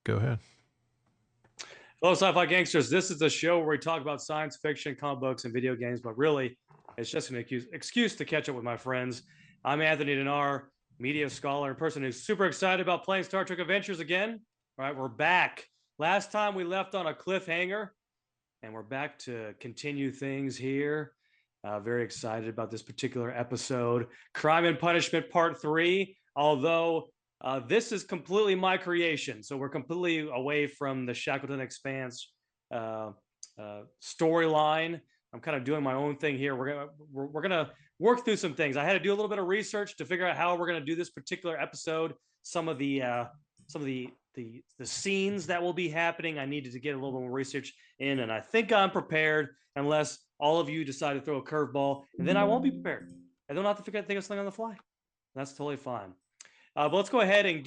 Go ahead. Hello, sci-fi gangsters. This is the show where we talk about science fiction, comic books, and video games, but really, it's just an excuse to catch up with my friends. I'm Anthony Denar, media scholar and person who's super excited about playing Star Trek Adventures again. All right, we're back. Last time we left on a cliffhanger, and we're back to continue things here. Very excited about this particular episode, Crime and Punishment Part 3, although this is completely my creation, so we're completely away from the Shackleton Expanse storyline. I'm kind of doing my own thing here. We're gonna work through some things. I had to do a little bit of research to figure out how we're gonna do this particular episode. Some of the scenes that will be happening, I needed to get a little bit more research in, and I think I'm prepared. Unless all of you decide to throw a curveball, and then I won't be prepared. I don't have to think of something on the fly. That's totally fine. But let's go ahead and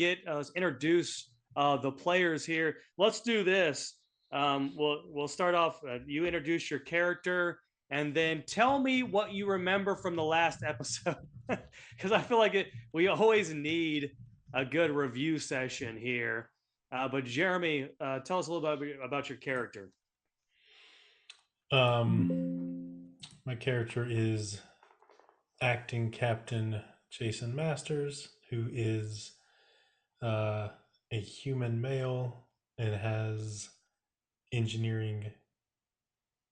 introduce the players here. Let's do this. We'll start off. You introduce your character, and then tell me what you remember from the last episode, because I feel like we always need a good review session here. But Jeremy, tell us a little bit about your character. My character is acting Captain Jason Masters, who is a human male and has engineering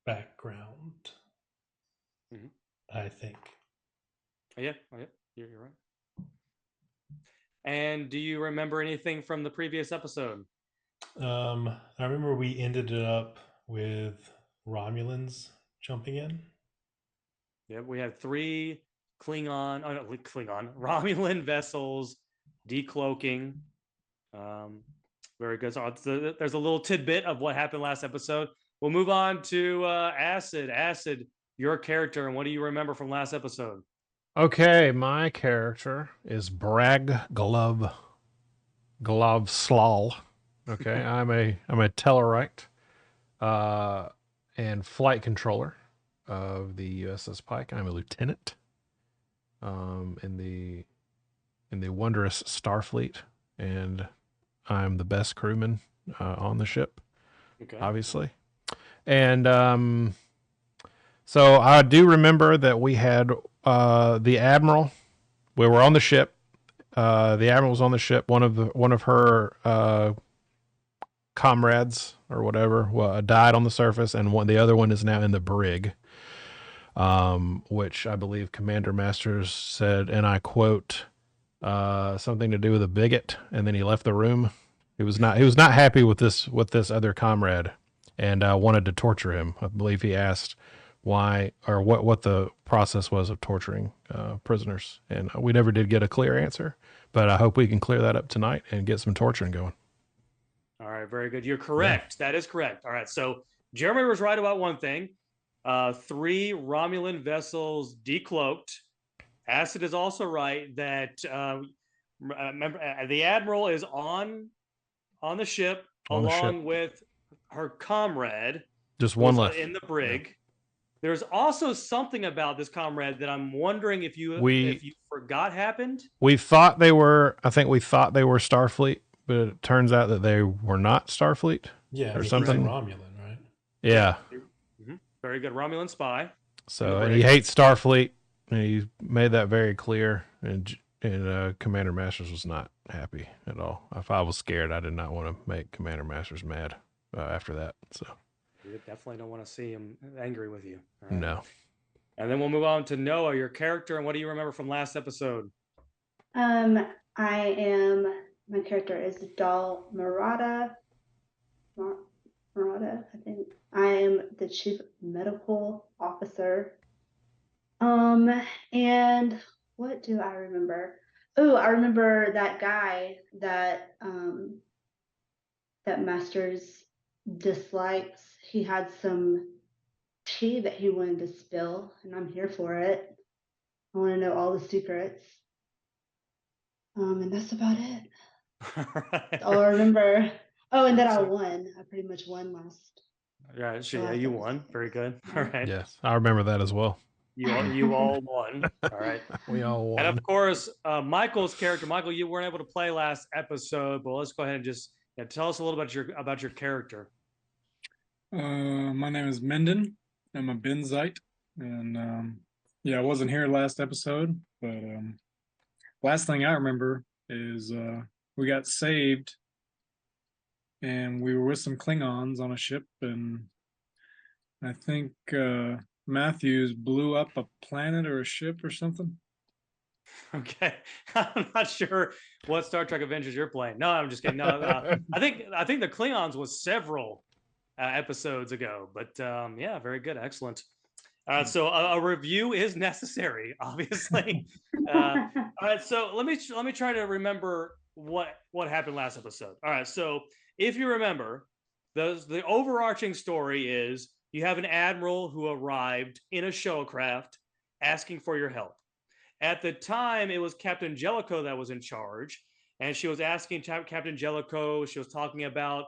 background. Mm-hmm. I think. Oh, yeah, you're right. And do you remember anything from the previous episode? I remember we ended it up with Romulans jumping in. Yeah, we had 3 Romulan vessels decloaking. Very good. So there's a little tidbit of what happened last episode. We'll move on to Acid. Acid, your character, and what do you remember from last episode? Okay, my character is Bragg Glove Slal. Okay, I'm a Tellarite and flight controller of the USS Pike. I'm a lieutenant in the wondrous Starfleet, and I'm the best crewman on the ship, obviously. And so I do remember that we had the Admiral. We were on the ship. The Admiral was on the ship. One of her comrades or whatever died on the surface, and the other one is now in the brig. Which I believe Commander Masters said, and I quote, something to do with a bigot, and then he left the room. He was not happy with this other comrade, and wanted to torture him. I believe he asked why or what the process was of torturing prisoners, and we never did get a clear answer. But I hope we can clear that up tonight and get some torturing going. All right, very good. You're correct. Yeah. That is correct. All right, so Jeremy was right about one thing. 3 Romulan vessels decloaked. Acid is also right that remember, the Admiral is on the ship along with her comrade. Just one left in the brig. Yeah. There's also something about this comrade that I'm wondering if you forgot happened. I think we thought they were Starfleet, but it turns out that they were not Starfleet. Yeah, or something. Romulan, right? Yeah. Mm-hmm. Very good. Romulan spy. So, and he hates Starfleet, and he made that very clear. And Commander Masters was not happy at all. If I was scared, I did not want to make Commander Masters mad after that. So you definitely don't want to see him angry with you. Right? No. And then we'll move on to Noah, your character, and what do you remember from last episode? My character is Dal Murata. Murata, I think. I am the chief medical officer. And what do I remember? Oh, I remember that guy that Masters dislikes. He had some tea that he wanted to spill, and I'm here for it. I want to know all the secrets. And that's about it. Right. All I remember. Oh, and then I won. I pretty much won last. Yeah, sure. Yeah, you won. Very good. All right. Yes, I remember that as well. You all won. All right. We all won. And of course, Michael's character. Michael, you weren't able to play last episode, but let's go ahead and just Yeah, tell us a little about your character. My name is Menden. I'm a Benzite, and yeah, I wasn't here last episode, but last thing I remember is we got saved, and we were with some Klingons on a ship, and I think Matthews blew up a planet or a ship or something. Okay, I'm not sure what Star Trek Adventures you're playing. No, I'm just kidding. No, I think the Klingons was several episodes ago, but yeah, very good, excellent. So a review is necessary, obviously. All right, so let me try to remember what happened last episode. All right, so if you remember, the overarching story is you have an admiral who arrived in a shuttlecraft asking for your help. At the time, it was Captain Jellicoe that was in charge, and she was asking Captain Jellicoe. She was talking about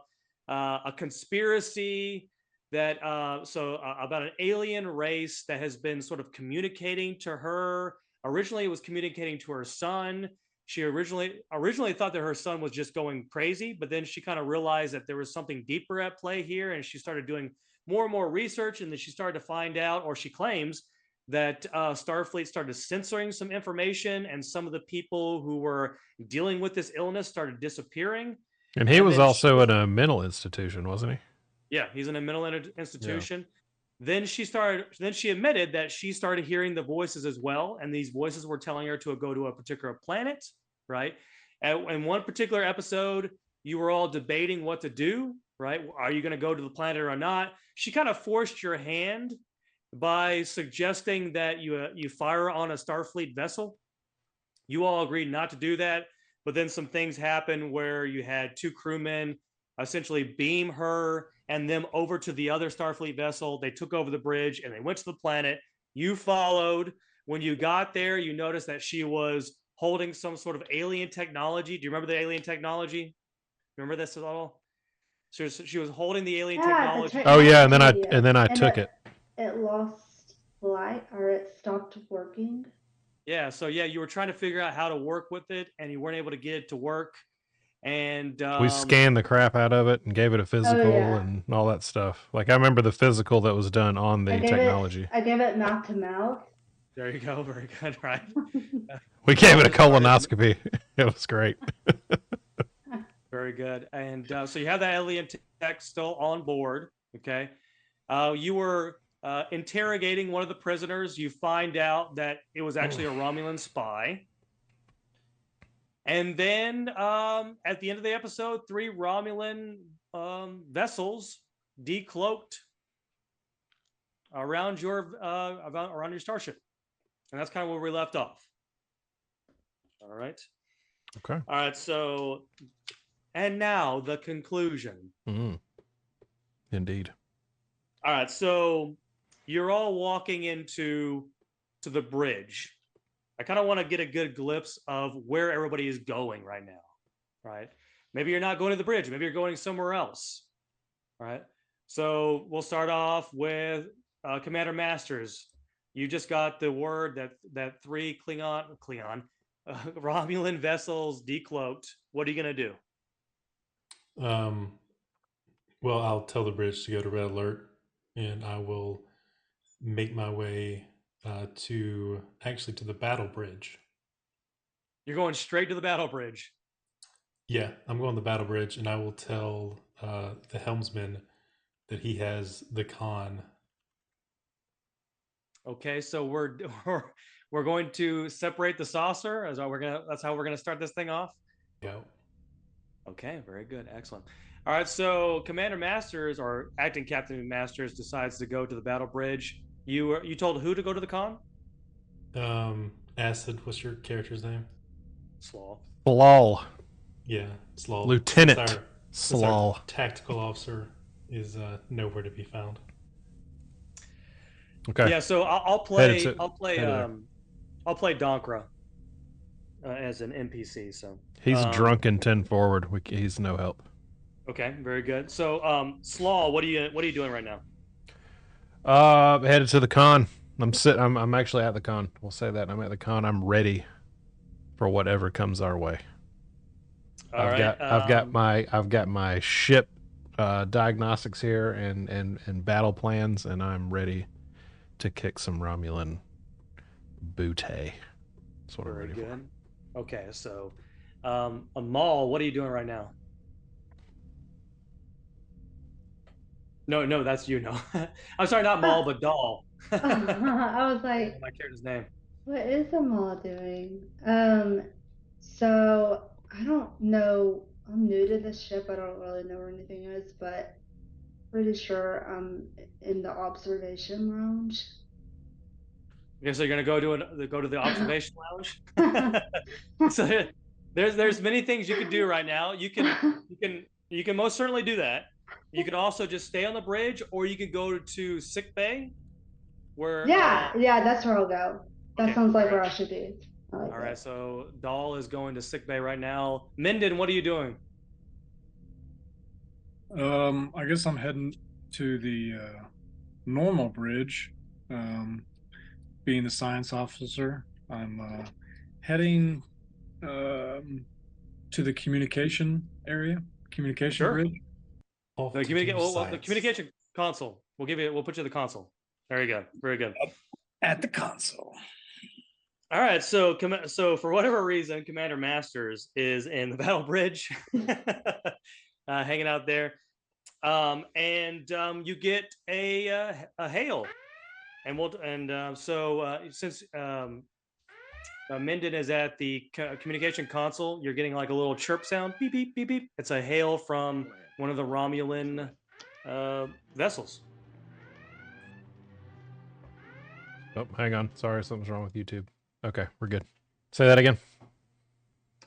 a conspiracy that about an alien race that has been sort of communicating to her. Originally, it was communicating to her son. She originally thought that her son was just going crazy, but then she kind of realized that there was something deeper at play here, and she started doing more and more research, and then she started to find out, or she claims that Starfleet started censoring some information, and some of the people who were dealing with this illness started disappearing. And he was also in a mental institution, wasn't he? Yeah, he's in a mental institution. Yeah. Then she admitted that she started hearing the voices as well, and these voices were telling her to go to a particular planet, right? In one particular episode, you were all debating what to do, right? Are you going to go to the planet or not? She kind of forced your hand by suggesting that you fire on a Starfleet vessel. You all agreed not to do that, but then some things happened where you had two crewmen essentially beam her and them over to the other Starfleet vessel. They took over the bridge and they went to the planet. You followed. When you got there, you noticed that she was holding some sort of alien technology. Do you remember the alien technology? Remember this at all? She was holding the alien technology. Oh yeah, and then I took it. It lost light, or it stopped working. Yeah, so yeah, you were trying to figure out how to work with it, and you weren't able to get it to work. And we scanned the crap out of it and gave it a physical and all that stuff. Like I remember the physical that was done on the technology. I gave it mouth to mouth. There you go, very good, right? We gave it a colonoscopy. It was great. Very good. And so you have that alien tech still on board. Okay, you were interrogating one of the prisoners. You find out that it was actually a Romulan spy. And then at the end of the episode, 3 Romulan vessels decloaked around your starship, and that's kind of where we left off. All right. Okay. All right. So, and now the conclusion. Mm-hmm. Indeed. All right. So you're all walking to the bridge. I kind of want to get a good glimpse of where everybody is going right now, right? Maybe you're not going to the bridge. Maybe you're going somewhere else, right? So we'll start off with Commander Masters. You just got the word that 3 Romulan vessels decloaked. What are you going to do? Well, I'll tell the bridge to go to red alert, and I will make my way to the battle bridge. You're going straight to the battle bridge. Yeah, I'm going to the battle bridge, and I will tell the helmsman that he has the con. Okay, so we're going to separate the saucer. That's how we're gonna start this thing off. Yeah. Okay, very good, excellent. All right, so Commander Masters, or Acting Captain Masters, decides to go to the battle bridge. You told who to go to the con? Acid. What's your character's name? Slaw. Slaw. Yeah, Slaw. Lieutenant Slaw. Our tactical officer is nowhere to be found. Okay. Yeah, so I'll play Donkra as an NPC. So he's drunk and 10 forward. He's no help. Okay, very good. So Slaw, what are you doing right now? Headed to the con. I'm actually at the con. We'll say that I'm at the con. I'm ready for whatever comes our way. All I've right. got my ship diagnostics here and battle plans, and I'm ready to kick some Romulan booty. That's what I'm Very ready good. Okay, so Amal, what are you doing right now? No, that's you. No, I'm sorry, not Maul, but Doll. I was like, My character's name. what is the mall doing? So I don't know. I'm new to this ship. I don't really know where anything is, but pretty sure I'm in the observation lounge. Okay, so you're gonna go to the observation lounge. So there's many things you can do right now. You can most certainly do that. You can also just stay on the bridge, or you can go to sick bay, where yeah, that's where I'll go. That okay, sounds like all where right. I should be. I like All right, it. so Doll is going to sick bay right now. Minden, what are you doing? I guess I'm heading to the normal bridge. Being the science officer, I'm heading to the communication area, communication Sure. bridge. Off The to do the science. communication console. We'll put you in the console. There you go. Very good. At the console. All right, so for whatever reason, Commander Masters is in the battle bridge, hanging out there, and you get a hail, and since Minden is at the communication console, you're getting like a little chirp sound, beep beep beep beep. It's a hail from one of the Romulan vessels. Oh, hang on. Sorry, something's wrong with YouTube. Okay, we're good. Say that again.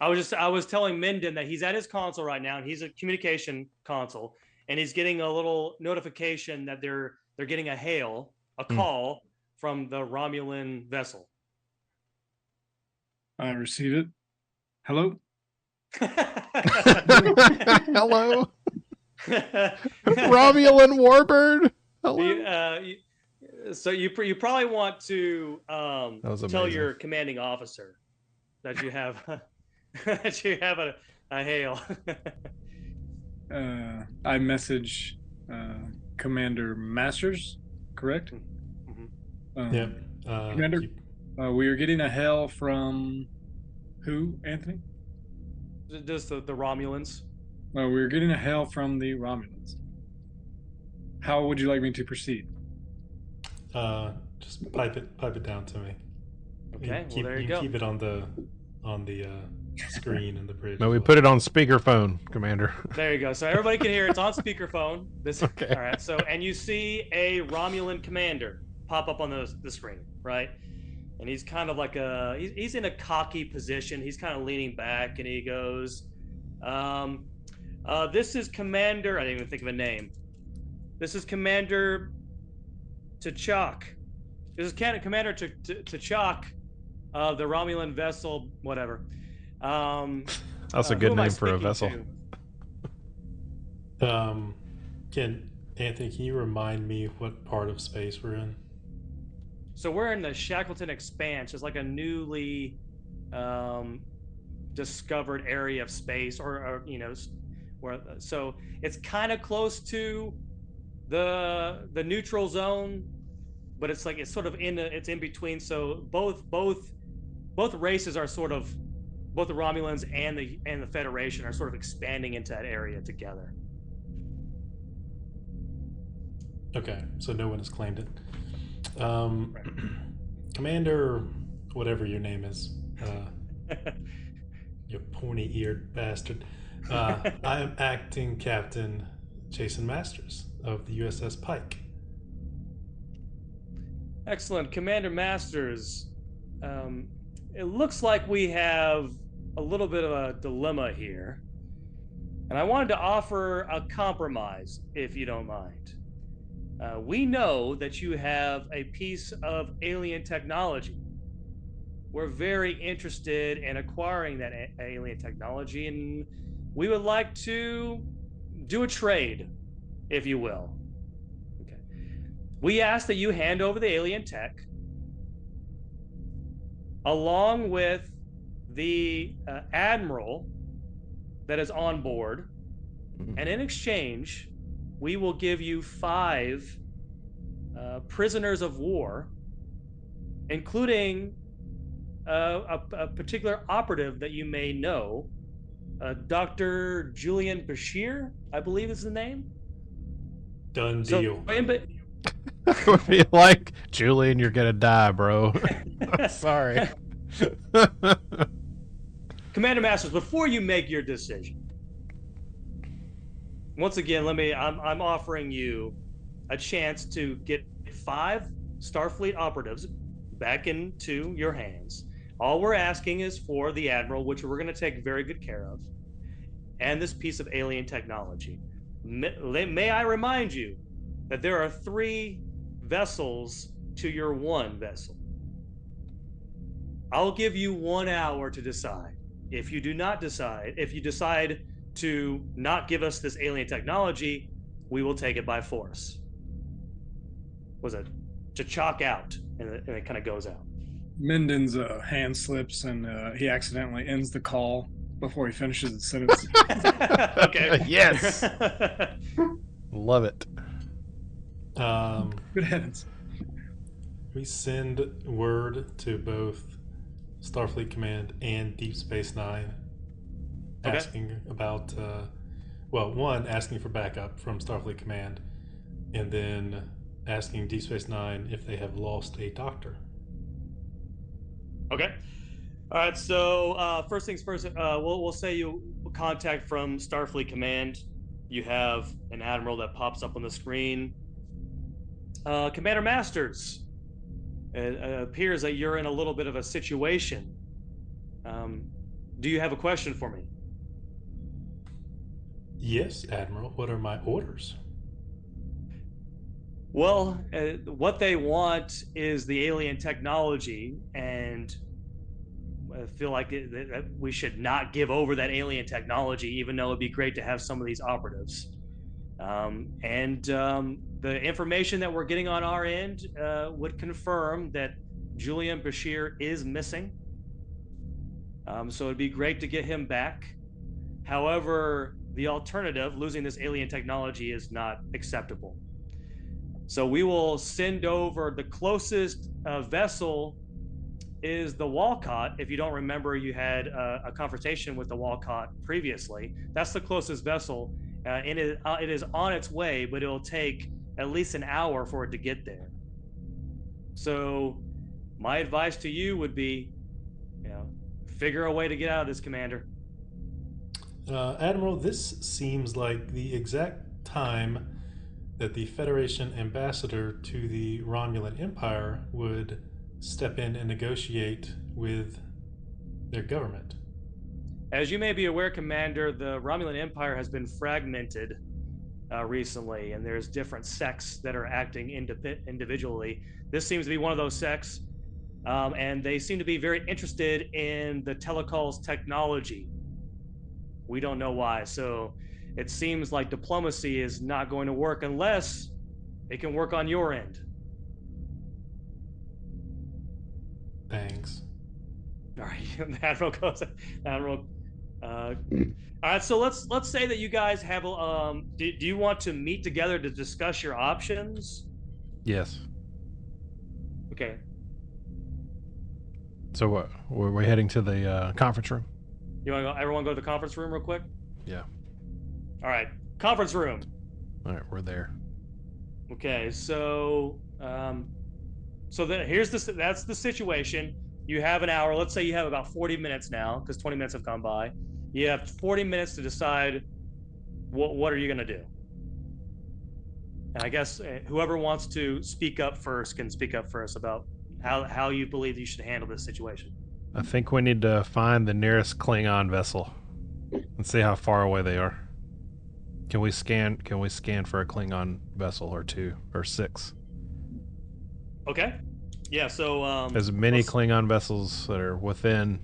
I was telling Minden that he's at his console right now, and he's a communication console, and he's getting a little notification that they're getting a hail, a call from the Romulan vessel. I receive it. Hello. Hello, Romulan warbird. Hello. So you probably want to That was tell amazing. your commanding officer that you have that you have a hail. I message Commander Masters, correct? Mhm. Yep. Commander, we are getting a hail from who, Anthony? Just the Romulans. We're getting a hail from the Romulans. How would you like me to proceed? Just pipe it down to me. Okay, well there you go. Keep it on the screen and the bridge. No, we put it on speakerphone, Commander. There you go. So everybody can hear. It's on speakerphone. Okay. All right. So and you see a Romulan commander pop up on the screen, right? And he's kind of like he's in a cocky position. He's kind of leaning back, and he goes, "This is Commander." I didn't even think of a name. This is Commander T'Chak. This is Commander T'Chak of the Romulan vessel, whatever. That's a good who am I name for a speaking vessel. to? Can you remind me what part of space we're in? So we're in the Shackleton Expanse. It's like a newly discovered area of space, or where. So it's kind of close to the neutral zone, but it's sort of it's in between. So both races are sort of, both the Romulans and the Federation are sort of expanding into that area together. Okay, so no one has claimed it. Right. Commander, whatever your name is, you pointy-eared bastard. I am acting Captain Jason Masters of the USS Pike. Excellent, Commander Masters. It looks like we have a little bit of a dilemma here, and I wanted to offer a compromise, if you don't mind. We know that you have a piece of alien technology. We're very interested in acquiring that alien technology, and we would like to do a trade, if you will. Okay. We ask that you hand over the alien tech along with the admiral that is on board, and in exchange, we will give you 5 prisoners of war, including a particular operative that you may know, Dr. Julian Bashir, I believe is the name. Done So, deal. I would be like, Julian, you're gonna die, bro. Sorry. Commander Masters, before you make your decision, once again, I'm offering you a chance to get 5 Starfleet operatives back into your hands. All we're asking is for the Admiral, which we're going to take very good care of, and this piece of alien technology. May I remind you that there are 3 vessels to your 1 vessel. I'll give you 1 hour to decide. If you decide to not give us this alien technology, we will take it by force. Was it to chalk out, and it kind of goes out. Minden's hand slips and he accidentally ends the call before he finishes the sentence. Okay. Yes. Love it. Good heavens. We send word to both Starfleet Command and Deep Space Nine, asking about, one, asking for backup from Starfleet Command, and then asking Deep Space Nine if they have lost a doctor. Okay. All right. So first things first, we'll say you contact from Starfleet Command. You have an admiral that pops up on the screen. Commander Masters, it appears that you're in a little bit of a situation. Do you have a question for me? Yes, Admiral. What are my orders? Well, what they want is the alien technology, and I feel like that we should not give over that alien technology, even though it'd be great to have some of these operatives. The information that we're getting on our end would confirm that Julian Bashir is missing. So it'd be great to get him back. However, the alternative, losing this alien technology, is not acceptable. So we will send over the closest vessel is the Walcott. If you don't remember, you had a conversation with the Walcott previously. That's the closest vessel. And it is on its way, but it'll take at least an hour for it to get there. So my advice to you would be, figure a way to get out of this, Commander. Admiral, this seems like the exact time that the Federation ambassador to the Romulan Empire would step in and negotiate with their government. As you may be aware, Commander, the Romulan Empire has been fragmented recently, and there's different sects that are acting individually. This seems to be one of those sects, and they seem to be very interested in the telecalls technology. We don't know why, so it seems like diplomacy is not going to work unless it can work on your end. Thanks. All right, Admiral goes. Admiral. All right, so let's say that you guys have. Do you want to meet together to discuss your options? Yes. Okay. So what? We're heading to the conference room. You want to go? Everyone go to the conference room real quick. Yeah. All right, conference room. All right, we're there. Okay, so that's the situation. You have an hour. Let's say you have about 40 minutes now, because 20 minutes have gone by. You have 40 minutes to decide what are you going to do. And I guess whoever wants to speak up first can speak up first about how you believe you should handle this situation. I think we need to find the nearest Klingon vessel and see how far away they are. Can we scan for a Klingon vessel or 2 or 6? Okay. Yeah, so as many Klingon vessels that are within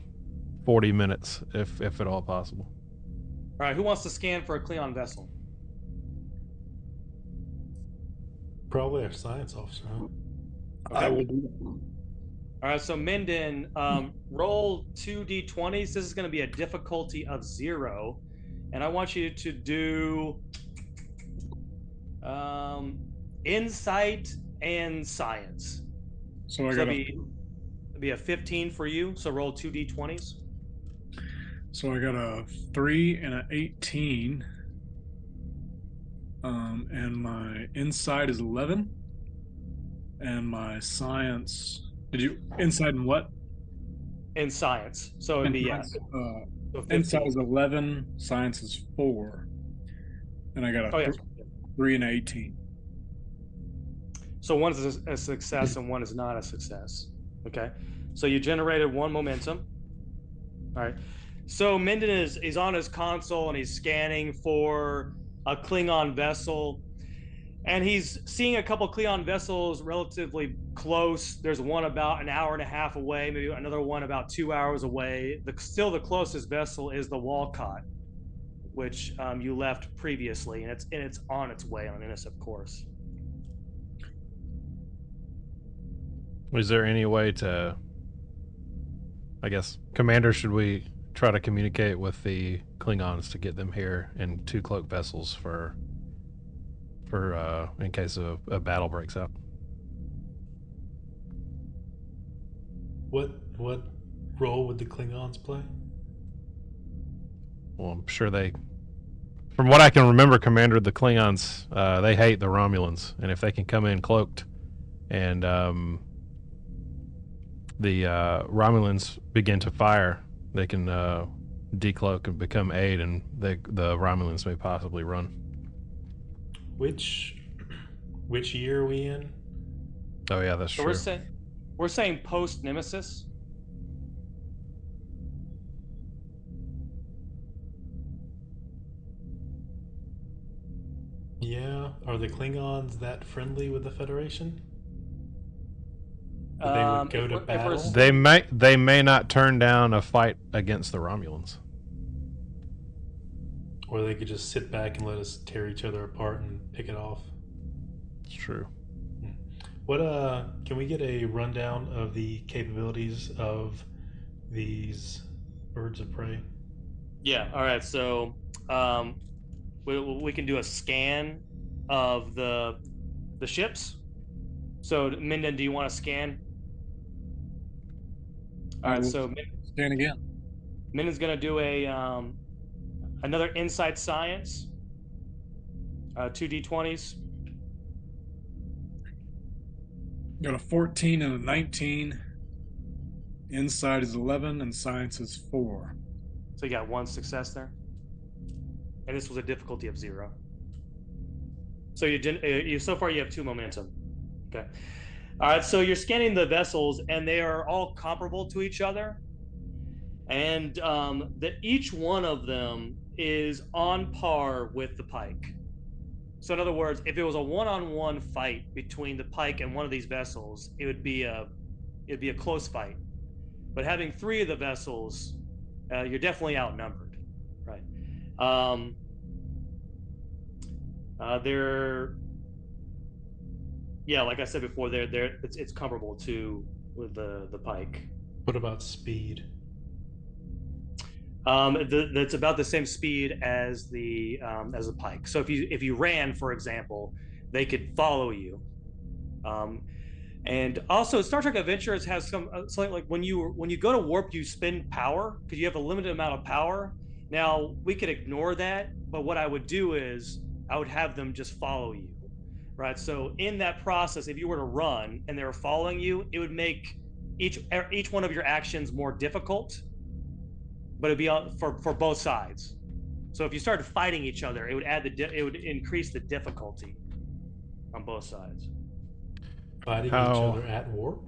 40 minutes, if at all possible. All right, who wants to scan for a Klingon vessel? Probably our science officer, huh? Okay. I will do. All right, so Minden, roll 2d20s. This is going to be a difficulty of 0. and I want you to do insight and science. So I So got it'd be a 15 for you. So roll 2d20s. I got a 3 and an 18. And my insight is 11. And my science. Did you insight and what? In science. So it'd be so Insight 15. is 11. Science is 4. And I got a Oh yeah. 3 and 18. So one is a success and one is not a success. Okay. So you generated one momentum. All right. So Minden is on his console and he's scanning for a Klingon vessel. And he's seeing a couple Klingon vessels relatively close. There's one about an hour and a half away, maybe another one about 2 hours away. Still the closest vessel is the Walcott, which you left previously, and it's on its way on an intercept course. Is there any way to, I guess, Commander, should we try to communicate with the Klingons to get them here in 2 cloak vessels for in case a battle breaks out? What role would the Klingons play? Well, I'm sure they, from what I can remember, Commander, the Klingons, they hate the Romulans, and if they can come in cloaked and the Romulans begin to fire, they can decloak and become aid, and the Romulans may possibly run. Which year are we in? Oh yeah, that's So true. we're saying post Nemesis. Yeah. Are the Klingons that friendly with the Federation? That they would go to battle? They may not turn down a fight against the Romulans. Or they could just sit back and let us tear each other apart and pick it off. It's true. What can we get a rundown of the capabilities of these birds of prey? Yeah. All right. So we can do a scan of the ships. So Minden, do you want to scan? All right. So Scan again. Minden's gonna do a another insight science. 2d20s. Got a 14 and a 19. Insight is 11 and science is 4. So you got one success there. And this was a difficulty of 0. So you so far you have 2 momentum. Okay. All right. So you're scanning the vessels, and they are all comparable to each other, and that each one of them is on par with the Pike. So in other words, if it was a one-on-one fight between the Pike and one of these vessels, it'd be a close fight. But having 3 of the vessels, you're definitely outnumbered, right? They're, yeah, like I said before, it's comparable to with the Pike. What about speed? That's about the same speed as the Pike. So if you ran, for example, they could follow you. And also, Star Trek Adventures has something like when you go to warp, you spend power because you have a limited amount of power. Now we could ignore that, but what I would do is I would have them just follow you, right? So in that process, if you were to run and they were following you, it would make each one of your actions more difficult, but it'd be for both sides. So if you started fighting each other, it would it would increase the difficulty on both sides. Fighting each other at warp?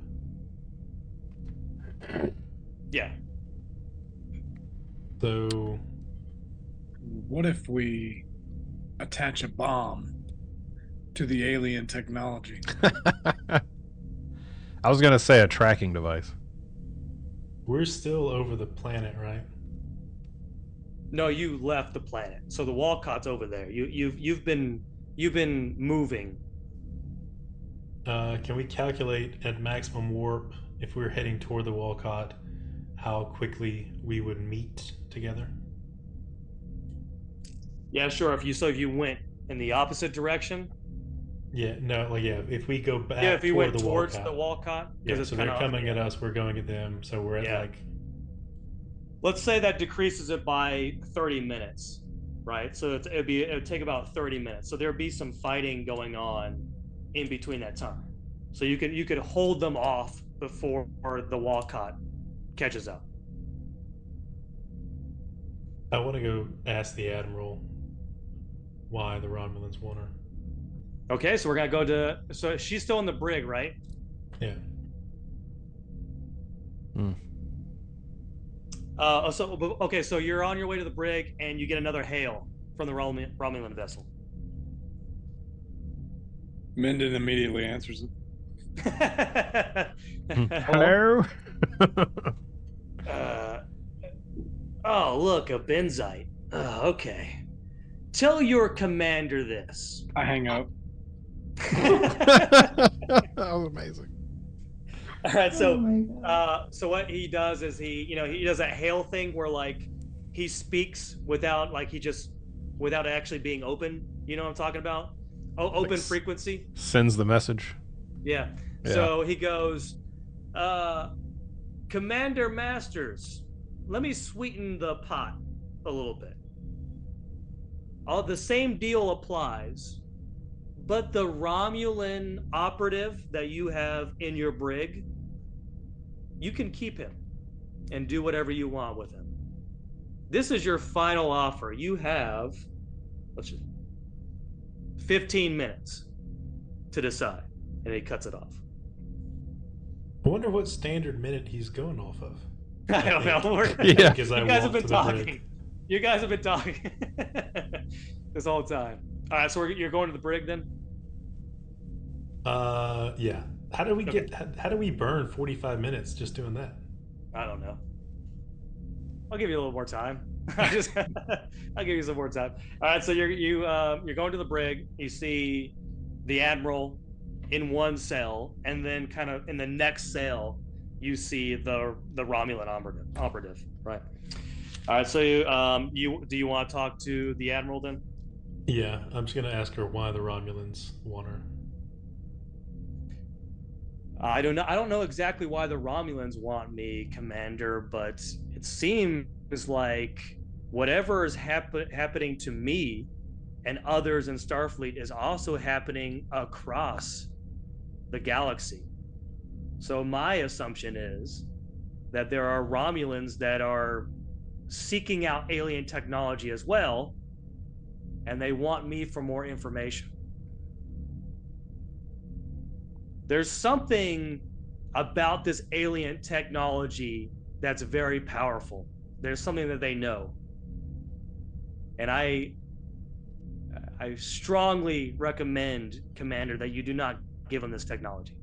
Yeah. So what if we attach a bomb to the alien technology? I was gonna say a tracking device. We're still over the planet, right? No, you left the planet. So the Walcott's over there. You've been moving. Can we calculate at maximum warp if we were heading toward the Walcott how quickly we would meet together? Yeah, sure. If you went in the opposite direction, Yeah, no, like yeah. If we go back if you toward went the towards Walcott, the Walcott, because yeah. it's So kind they're of coming at us. We're going at them. So we're at yeah. like. Let's say that decreases it by 30 minutes, right? So it would take about 30 minutes. So there'd be some fighting going on in between that time. So you could hold them off before the Walcott catches up. I want to go ask the admiral why the Romulans want her. Okay, so we're gonna go to. So she's still in the brig, right? Yeah. Okay, so you're on your way to the brig, and you get another hail from the Romulan vessel. Menden immediately answers it. Hello. Oh, look, a benzite. Okay. Tell your commander this. I hang up. That was amazing. All right, so Oh my God. so what he does is he does that hail thing where like he speaks without without actually being open. You know what I'm talking about? Oh, open Like frequency. Sends the message. Yeah. Yeah. So he goes, Commander Masters, let me sweeten the pot a little bit. All the same deal applies, but the Romulan operative that you have in your brig, you can keep him and do whatever you want with him. This is your final offer. You have, let's just, 15 minutes to decide. And he cuts it off. I wonder what standard minute he's going off of. I don't know. Yeah. Because You guys have been talking. You guys have been talking this whole time. All right, so you're going to the brig then? Yeah. How do we How do we burn 45 minutes just doing that? I don't know. I'll give you a little more time. I'll give you some more time. All right, so you're going to the brig. You see the admiral in one cell, and then kind of in the next cell, you see the Romulan operative. Right. All right. So do you want to talk to the admiral then? Yeah, I'm just gonna ask her why the Romulans want her. I don't know. I don't know exactly why the Romulans want me, Commander, but it seems like whatever is happening to me and others in Starfleet is also happening across the galaxy. So my assumption is that there are Romulans that are seeking out alien technology as well, and they want me for more information. There's something about this alien technology that's very powerful. There's something that they know. And I strongly recommend, Commander, that you do not give them this technology.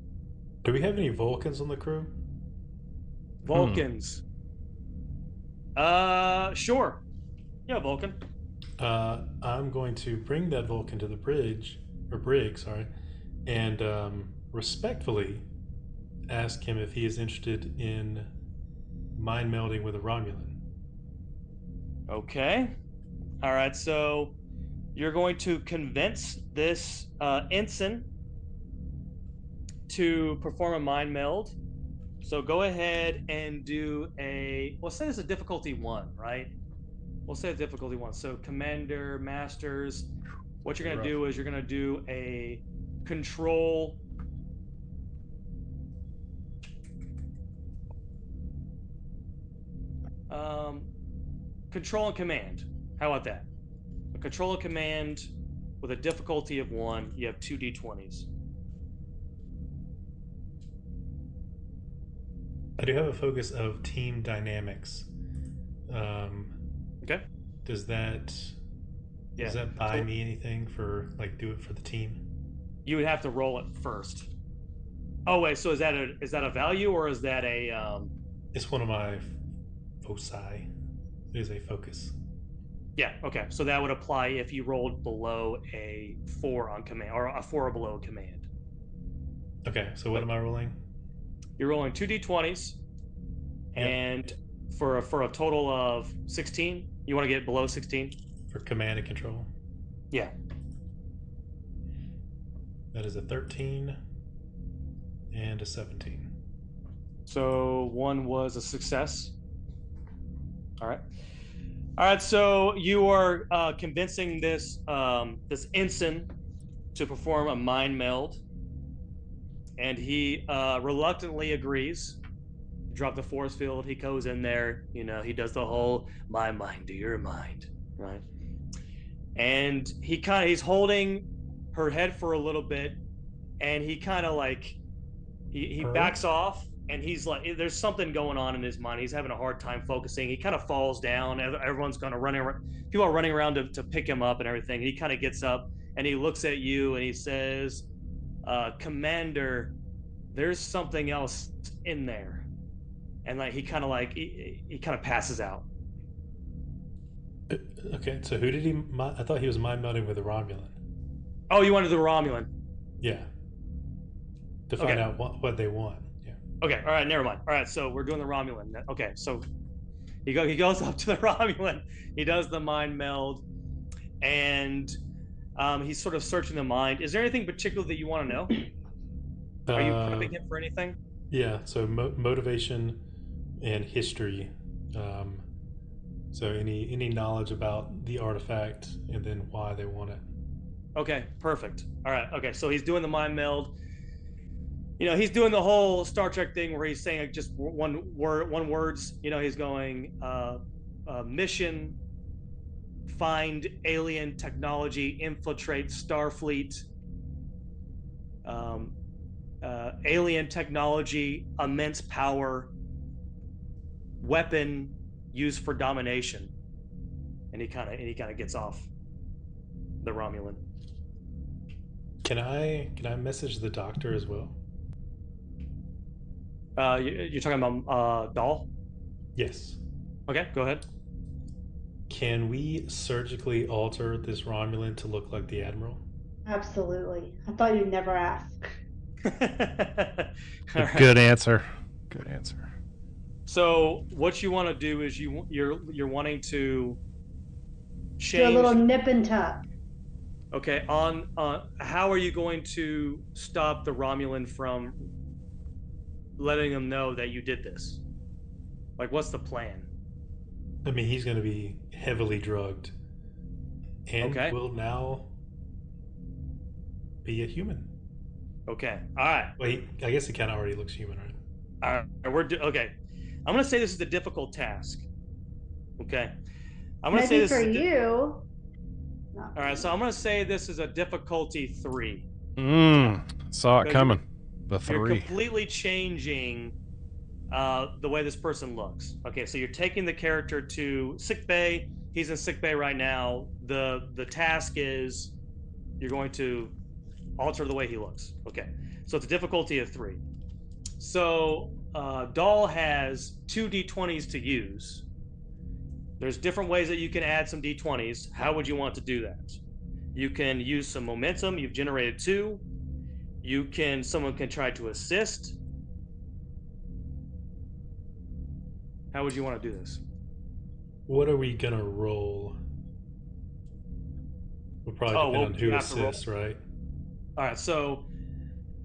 Do we have any Vulcans on the crew? Vulcans. Sure. Yeah, Vulcan. I'm going to bring that Vulcan to the brig, and respectfully ask him if he is interested in mind melding with a Romulan. Okay. All right, so you're going to convince this ensign to perform a mind meld. So go ahead and do we'll say it's a difficulty 1, right? We'll say it's difficulty 1. So Commander Masters, what you're going to do is you're going to do a control. Control and command. How about that? A control and command with a difficulty of 1. You have 2 d20s. I do have a focus of team dynamics. Okay. Does that buy me anything for do it for the team? You would have to roll it first. Oh wait, so is that a value or is that a? It's one of my foci. It is a focus. Yeah. Okay. So that would apply if you rolled below a 4 on command or a 4 or below command. Okay. So what am I rolling? You're rolling 2 d20s, and for a total of 16. You want to get below 16? for command and control. Yeah. That is a 13 and a 17. So one was a success. All right. All right. So you are convincing this this ensign to perform a mind meld, and he reluctantly agrees. Drop the force field. He goes in there. You know, he does the whole "my mind to your mind," right? And he's holding her head for a little bit, and he kind of like he backs off, and he's like, there's something going on in his mind. He's having a hard time focusing. He kind of falls down. Everyone's going to run around. People are running around to pick him up and everything. He kind of gets up and he looks at you and he says, Commander, there's something else in there. And like he kind of passes out. Okay, so who did he? I thought he was mind melding with a Romulan. Oh, you wanted the Romulan? Yeah. To find out what they want. Yeah. Okay. All right. Never mind. All right. So we're doing the Romulan. Okay. So he goes up to the Romulan. He does the mind meld, and he's sort of searching the mind. Is there anything particular that you want to know? Are you prepping him for anything? Yeah. So motivation and history. So any knowledge about the artifact and then why they want it. Okay. Perfect. All right. Okay. So he's doing the mind meld. You know, he's doing the whole Star Trek thing where he's saying just one words. You know, he's going mission, find alien technology, infiltrate Starfleet, alien technology, immense power, weapon used for domination, and he kind of gets off the Romulan. Can I message the doctor as well? You're talking about Dahl? Yes. Okay, go ahead. Can we surgically alter this Romulan to look like the Admiral? Absolutely. I thought you'd never ask. Good answer. Good answer. So what you want to do is you're wanting to change. Do a little nip and tuck. Okay, on how are you going to stop the Romulan from letting them know that you did this? Like, what's the plan? I mean, he's going to be heavily drugged and will now be a human. Okay, all right. Well, I guess he kind of already looks human, right? All right, okay. I'm going to say this is a difficult task. Okay, I'm going to say this for you. All right, so I'm going to say this is a difficulty 3. Saw it coming. The 3. You're completely changing the way this person looks. Okay, so you're taking the character to sick bay. He's in sick bay right now. The task is you're going to alter the way he looks. Okay, so it's a difficulty of 3. So Dahl has 2 d20s to use. There's different ways that you can add some d20s. How would you want to do that? You can use some momentum. You've generated 2. Someone can try to assist. How would you want to do this? What are we gonna roll? We'll probably depend on who assists, right? All right, so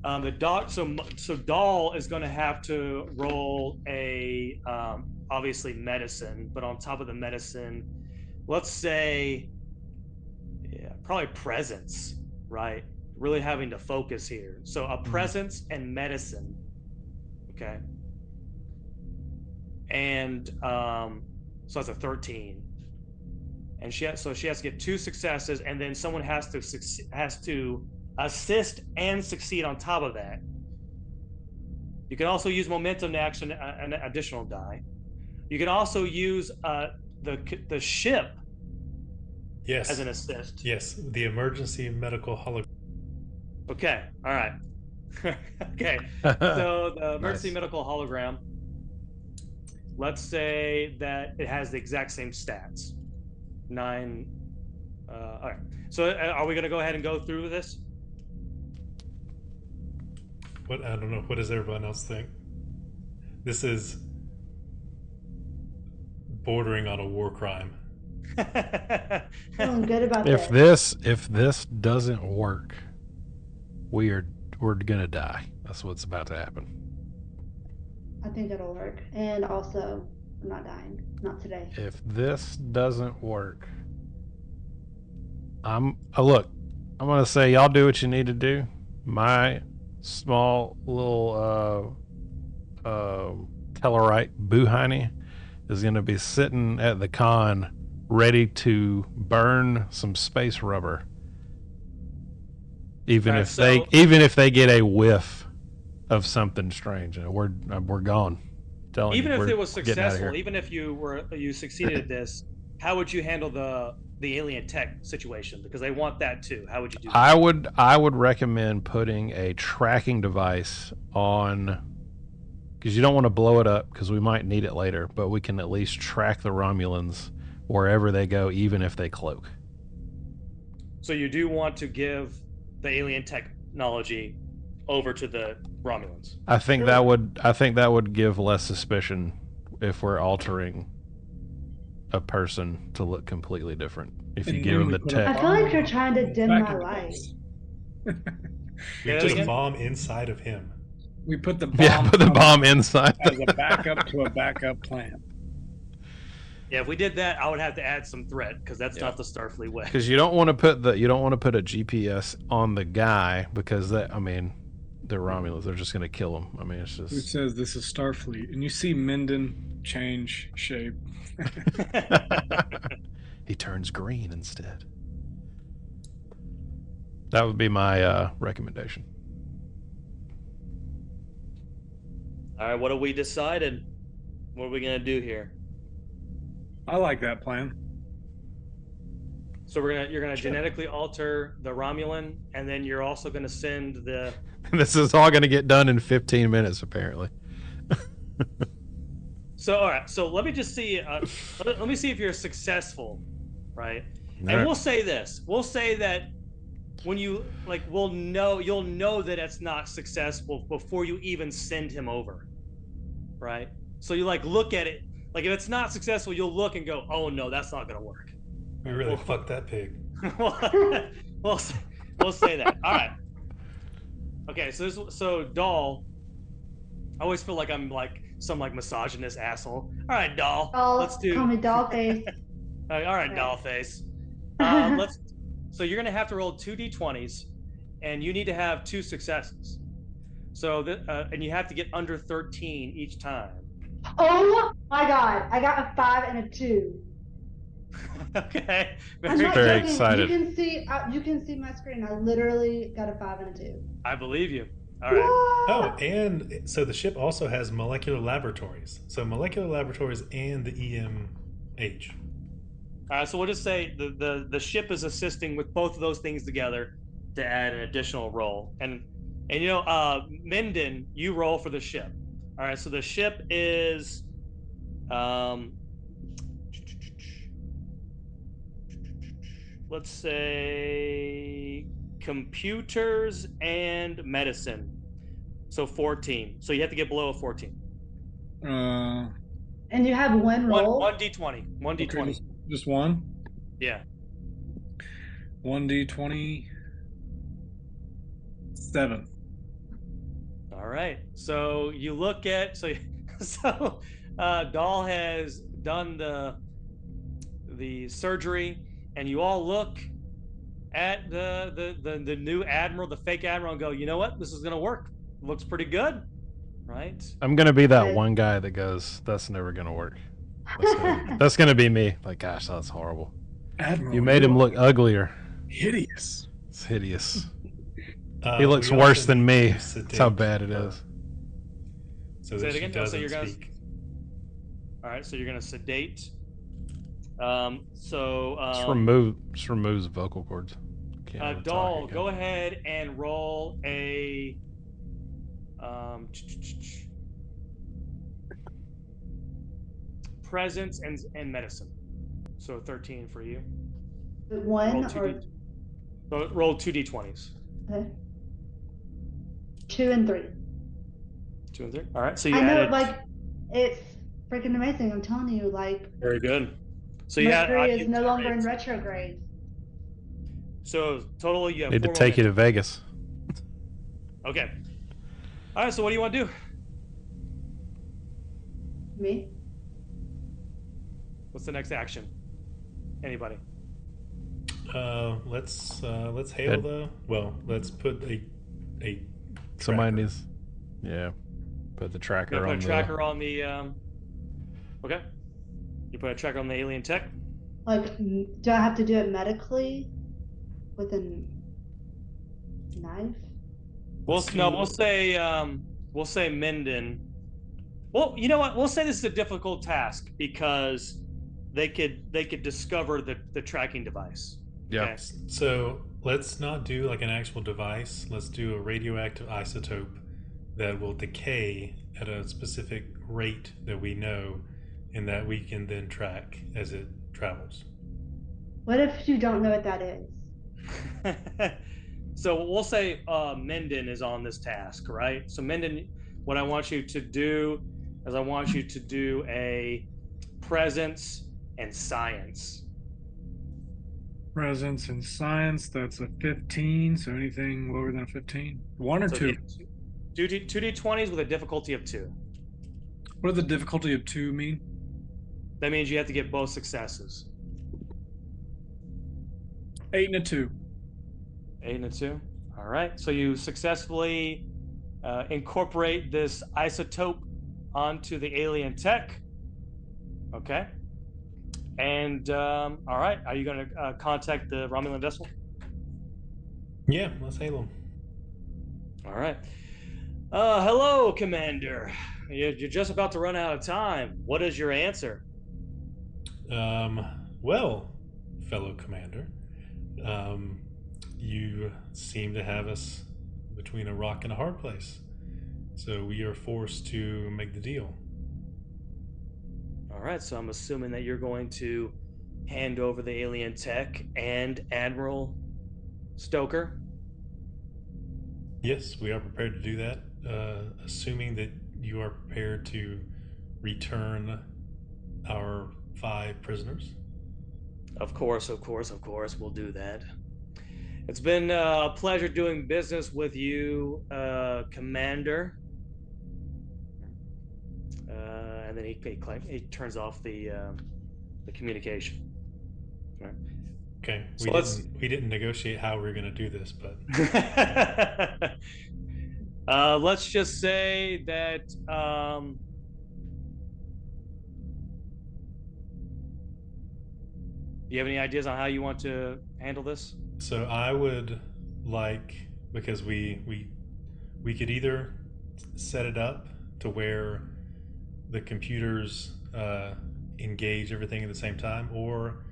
so Dahl is going to have to roll a obviously medicine, but on top of the medicine, let's say probably presence, right? Really having to focus here. So a presence and medicine, okay? And so that's a 13. And she has to get 2 successes, and then someone has to assist and succeed on top of that. You can also use momentum to action an additional die. You can also use the ship as an assist. Yes, the emergency medical hologram. Okay, all right. Okay, so the emergency medical hologram, let's say that it has the exact same stats. 9. All right. So are we going to go ahead and go through this? What? I don't know. What does everyone else think? This is bordering on a war crime. Feeling good about If this. this doesn't work, we're gonna die. That's what's about to happen. I think it'll work. And also, I'm not dying. Not today. If this doesn't work, look. I'm gonna say y'all do what you need to do. My small little Tellarite Boohiny is gonna be sitting at the con, ready to burn some space rubber. Even if they get a whiff of something strange, we're gone. Telling even you, if it was getting outta successful, here. even if you succeeded at this, how would you handle the alien tech situation? Because they want that too. How would you do that? I would recommend putting a tracking device on, because you don't want to blow it up because we might need it later, but we can at least track the Romulans wherever they go, even if they cloak. So you do want to give the alien technology over to the Romulans. I think that would give less suspicion if we're altering a person to look completely different. If you And give then them we the put a tech. I feel like you're trying to dim Back my in light. place. We Yeah, put a again? bomb inside of him. We put the bomb Yeah, put the bomb inside. as a backup to a backup plan. Yeah, if we did that, I would have to add some threat because that's Yeah. not the Starfleet way. Because you don't want to put a GPS on the guy, because they're Romulans. They're just going to kill him. I mean, it's Who just. says this is Starfleet? And you see Minden change shape. He turns green instead. That would be my recommendation. All right, what have we decided? What are we gonna do here? I like that plan. So you're gonna genetically alter the Romulan, and then you're also gonna send the. This is all going to get done in 15 minutes, apparently. So all right, so let me just see. Let me see if you're successful, right? And Alright. we'll say this. We'll say that when you'll know that it's not successful before you even send him over, right? So you look at it. Like if it's not successful, you'll look and go, "Oh no, that's not gonna work." We really fucked that pig. we'll say that. All right. Okay, so Doll. I always feel like I'm like some misogynist asshole. All right, Doll. Let's do. Call me doll face. All right, Okay. Doll face. So you're gonna have to roll 2d20s, and you need to have 2 successes. So and you have to get under 13 each time. Oh my god! I got a 5 and a 2. Okay. I'm not Very joking. excited. You can see my screen. I literally got a 5 and a 2. I believe you. All right. Oh, and so the ship also has molecular laboratories. So molecular laboratories and the EMH. All right. So we'll just say the ship is assisting with both of those things together to add an additional roll. And Minden, you roll for the ship. All right. So the ship is, let's say computers and medicine. So 14. So you have to get below a 14. And you have one roll. 1d20. 1d20. Okay, just one. Yeah. 1d20. 7. All right. So you look at Dahl has done the surgery, and you all look at the new admiral, the fake admiral, and go, you know what? This is gonna work. Looks pretty good, right? I'm going to be that Okay. one guy that goes, that's never going to work. That's going to be me. Like, gosh, that's horrible. Admiral, You made him are look uglier. hideous. It's hideous. He looks we worse also than need me. to sedate That's how bad it her is. So Say that it she again? Oh, so doesn't you're gonna- speak. All right. So you're gonna sedate. Just removes vocal cords. Can't even talk Dahl, again. go ahead and roll a. Presence and medicine. So 13 for you. One Roll 2d20s. okay. 2 and 3. 2 and 3. All right. So you I know, added. it's freaking amazing. I'm telling you, Very good. So you had Mercury is no longer in retrograde. So total, you have Need to 4 take you to momentum. Vegas. Okay. All right. So what do you want to do? Me? What's the next action? Anybody? Let's hail Good. the. Well, let's put a. Somebody tracker. needs, yeah, put the tracker You're gonna on put a tracker on the. Okay. You put a tracker on the alien tech. Like, do I have to do it medically with a knife? We'll Let's no. do- We'll say Minden. Well, you know what? We'll say this is a difficult task because they could discover the tracking device. Yeah. Okay? So let's not do like an actual device. Let's do a radioactive isotope that will decay at a specific rate that we know, and that we can then track as it travels. What if you don't know what that is? So we'll say Minden is on this task, right? So Minden, what I want you to do is I want you to do a presence and science. Presence and science, that's a 15. So anything lower than a 15? 1 or So 2? two d20s with a difficulty of 2. What does the difficulty of 2 mean? That means you have to get both successes. 8 and a 2. 8 and a 2. All right. So you successfully incorporate this isotope onto the alien tech. Okay. And all right, are you going to contact the Romulan vessel? Yeah, let's hail them. All right. Hello, Commander. You're just about to run out of time. What is your answer? Well, fellow commander, you seem to have us between a rock and a hard place. So we are forced to make the deal. All right, so I'm assuming that you're going to hand over the alien tech and Admiral Stoker. Yes, we are prepared to do that, assuming that you are prepared to return our 5 prisoners. Of course, we'll do that. It's been a pleasure doing business with you, Commander. And then he turns off the communication. All right. Okay, So we didn't negotiate how we were going to do this, but let's just say that you have any ideas on how you want to handle this? so I would like, because we could either set it up to where the computers engage everything at the same time, or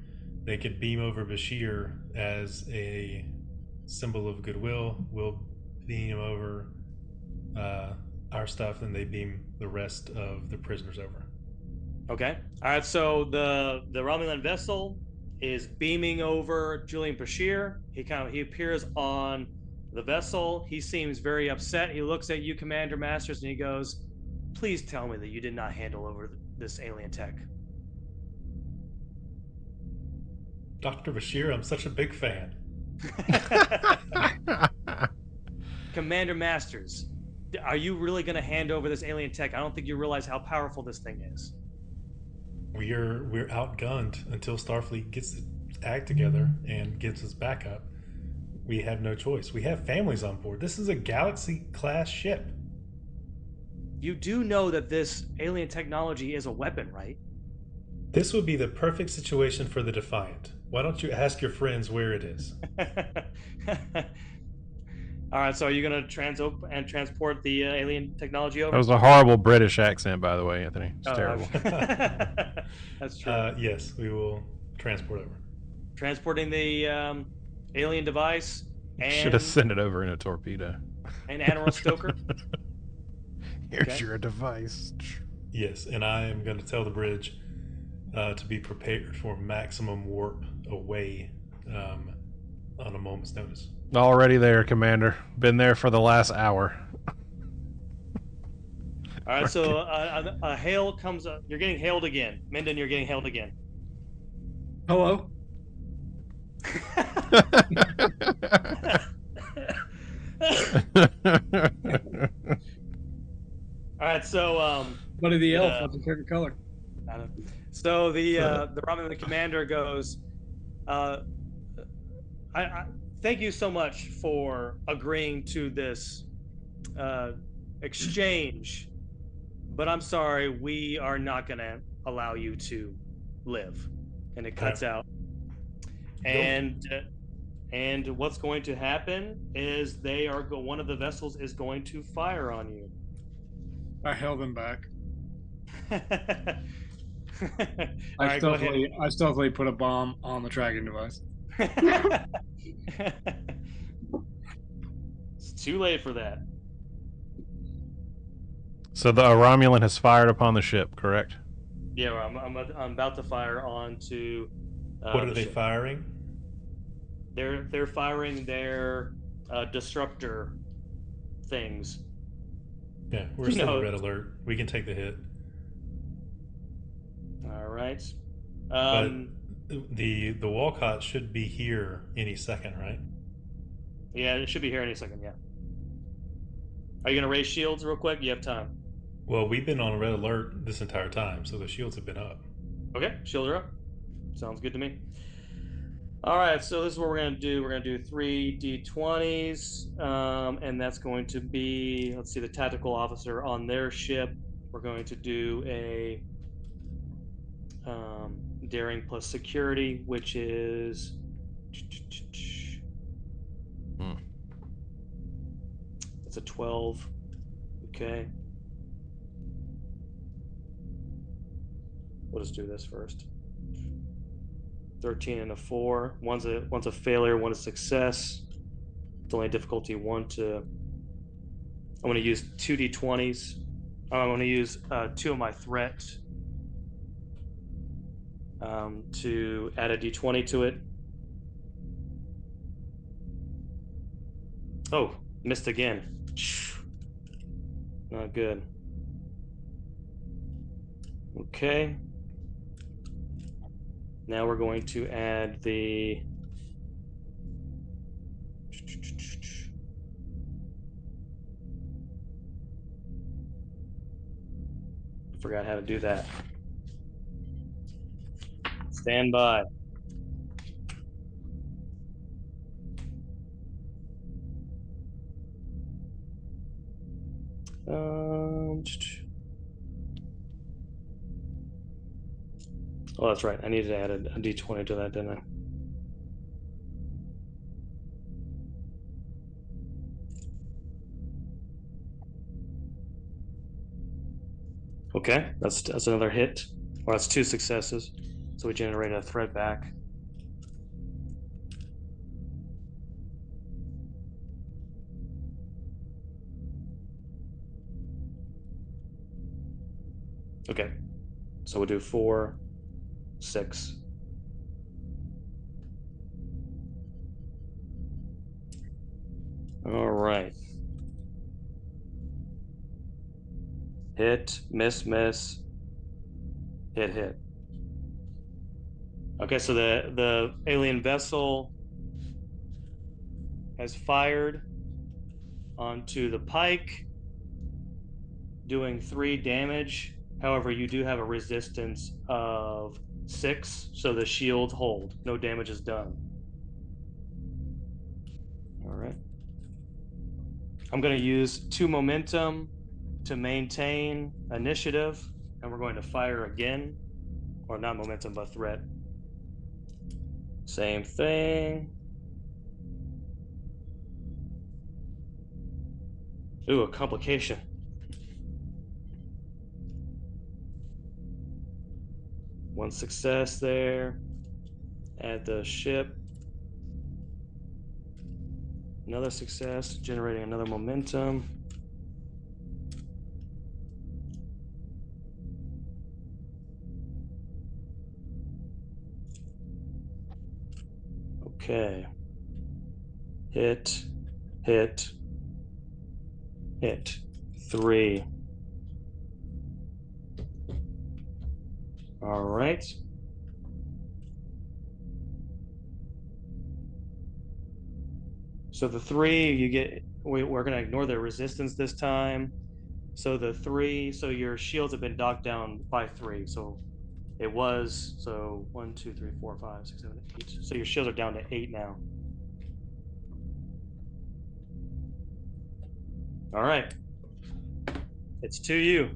they could beam over Bashir as a symbol of goodwill. We'll beam over our stuff, and they beam the rest of the prisoners over. Okay. All right. So the Romulan vessel is beaming over Julian Bashir. He appears on the vessel. He seems very upset. He looks at you, Commander Masters, and he goes, "Please tell me that you did not handle over this alien tech." Dr. Bashir, I'm such a big fan. Commander Masters, are you really going to hand over this alien tech? I don't think you realize how powerful this thing is. We're outgunned until Starfleet gets its act together and gives us backup. We have no choice. We have families on board. This is a Galaxy-class ship. You do know that this alien technology is a weapon, right? This would be the perfect situation for the Defiant. Why don't you ask your friends where it is? All right, so are you going to transport the alien technology over? That was a horrible British accent, by the way, Anthony. It's terrible. That's true. Yes, we will transport over. Transporting the alien device and Should have sent it over in a torpedo. and Admiral Stoker. Here's Okay. your device. Yes, and I am going to tell the bridge to be prepared for maximum warp away on a moment's notice. Already there, Commander. Been there for the last hour. All right, so a hail comes up. You're getting hailed again. Minden, you're getting hailed again. Hello. All right, so Buddy the elf. the What's your favorite color? so the Romulan commander goes, I thank you so much for agreeing to this exchange, but I'm sorry, we are not going to allow you to live. And it cuts out. And what's going to happen is one of the vessels is going to fire on you. I held him back. All I right, go ahead. stealthily put a bomb on the tracking device. It's too late for that. So the Romulan has fired upon the ship, correct? Yeah, I'm about to fire onto. What are they ship. firing? They're firing their disruptor things. Yeah, we're still on red alert. We can take the hit. All right. But the Walcott should be here any second, right? Yeah, it should be here any second. Yeah. Are you gonna raise shields real quick? You have time. Well, we've been on red alert this entire time, so the shields have been up. Okay, shields are up. Sounds good to me. All right, so this is what we're gonna do. We're gonna do 3 d20s, and that's going to be, let's see, the tactical officer on their ship. We're going to do a daring plus security, which is it's a 12. Okay. We'll just do this first. 13 and a 4. One's a failure, one a success. It's only difficulty 1 to. I'm going to use 2 d20s. I'm going to use 2 of my threat to add a d20 to it. Oh, missed again. Not good. Okay. Now we're going to add the I forgot how to do that. Stand by. Oh, that's right. I needed to add a d20 to that, didn't I? Okay, that's another hit. Or that's 2 successes. So we generate a threat back. Okay, so we'll do 4, 6. All right. Hit, miss, miss, hit, hit. Okay, so the alien vessel has fired onto the pike, doing 3 damage. However, you do have a resistance of 6, so the shield hold. No damage is done. All right. I'm going to use 2 momentum to maintain initiative, and we're going to fire again. Or not momentum, but threat. Same thing. Ooh, a complication. One success there. Add the ship. Another success, generating another momentum. Okay. Hit, hit, hit. 3. All right. So the 3, you get. We're going to ignore the resistance this time. So the 3. So your shields have been knocked down by 3. So it was 1, 2, 3, 4, 5, 6, 7, 8. So your shields are down to 8 now. All right. It's to you.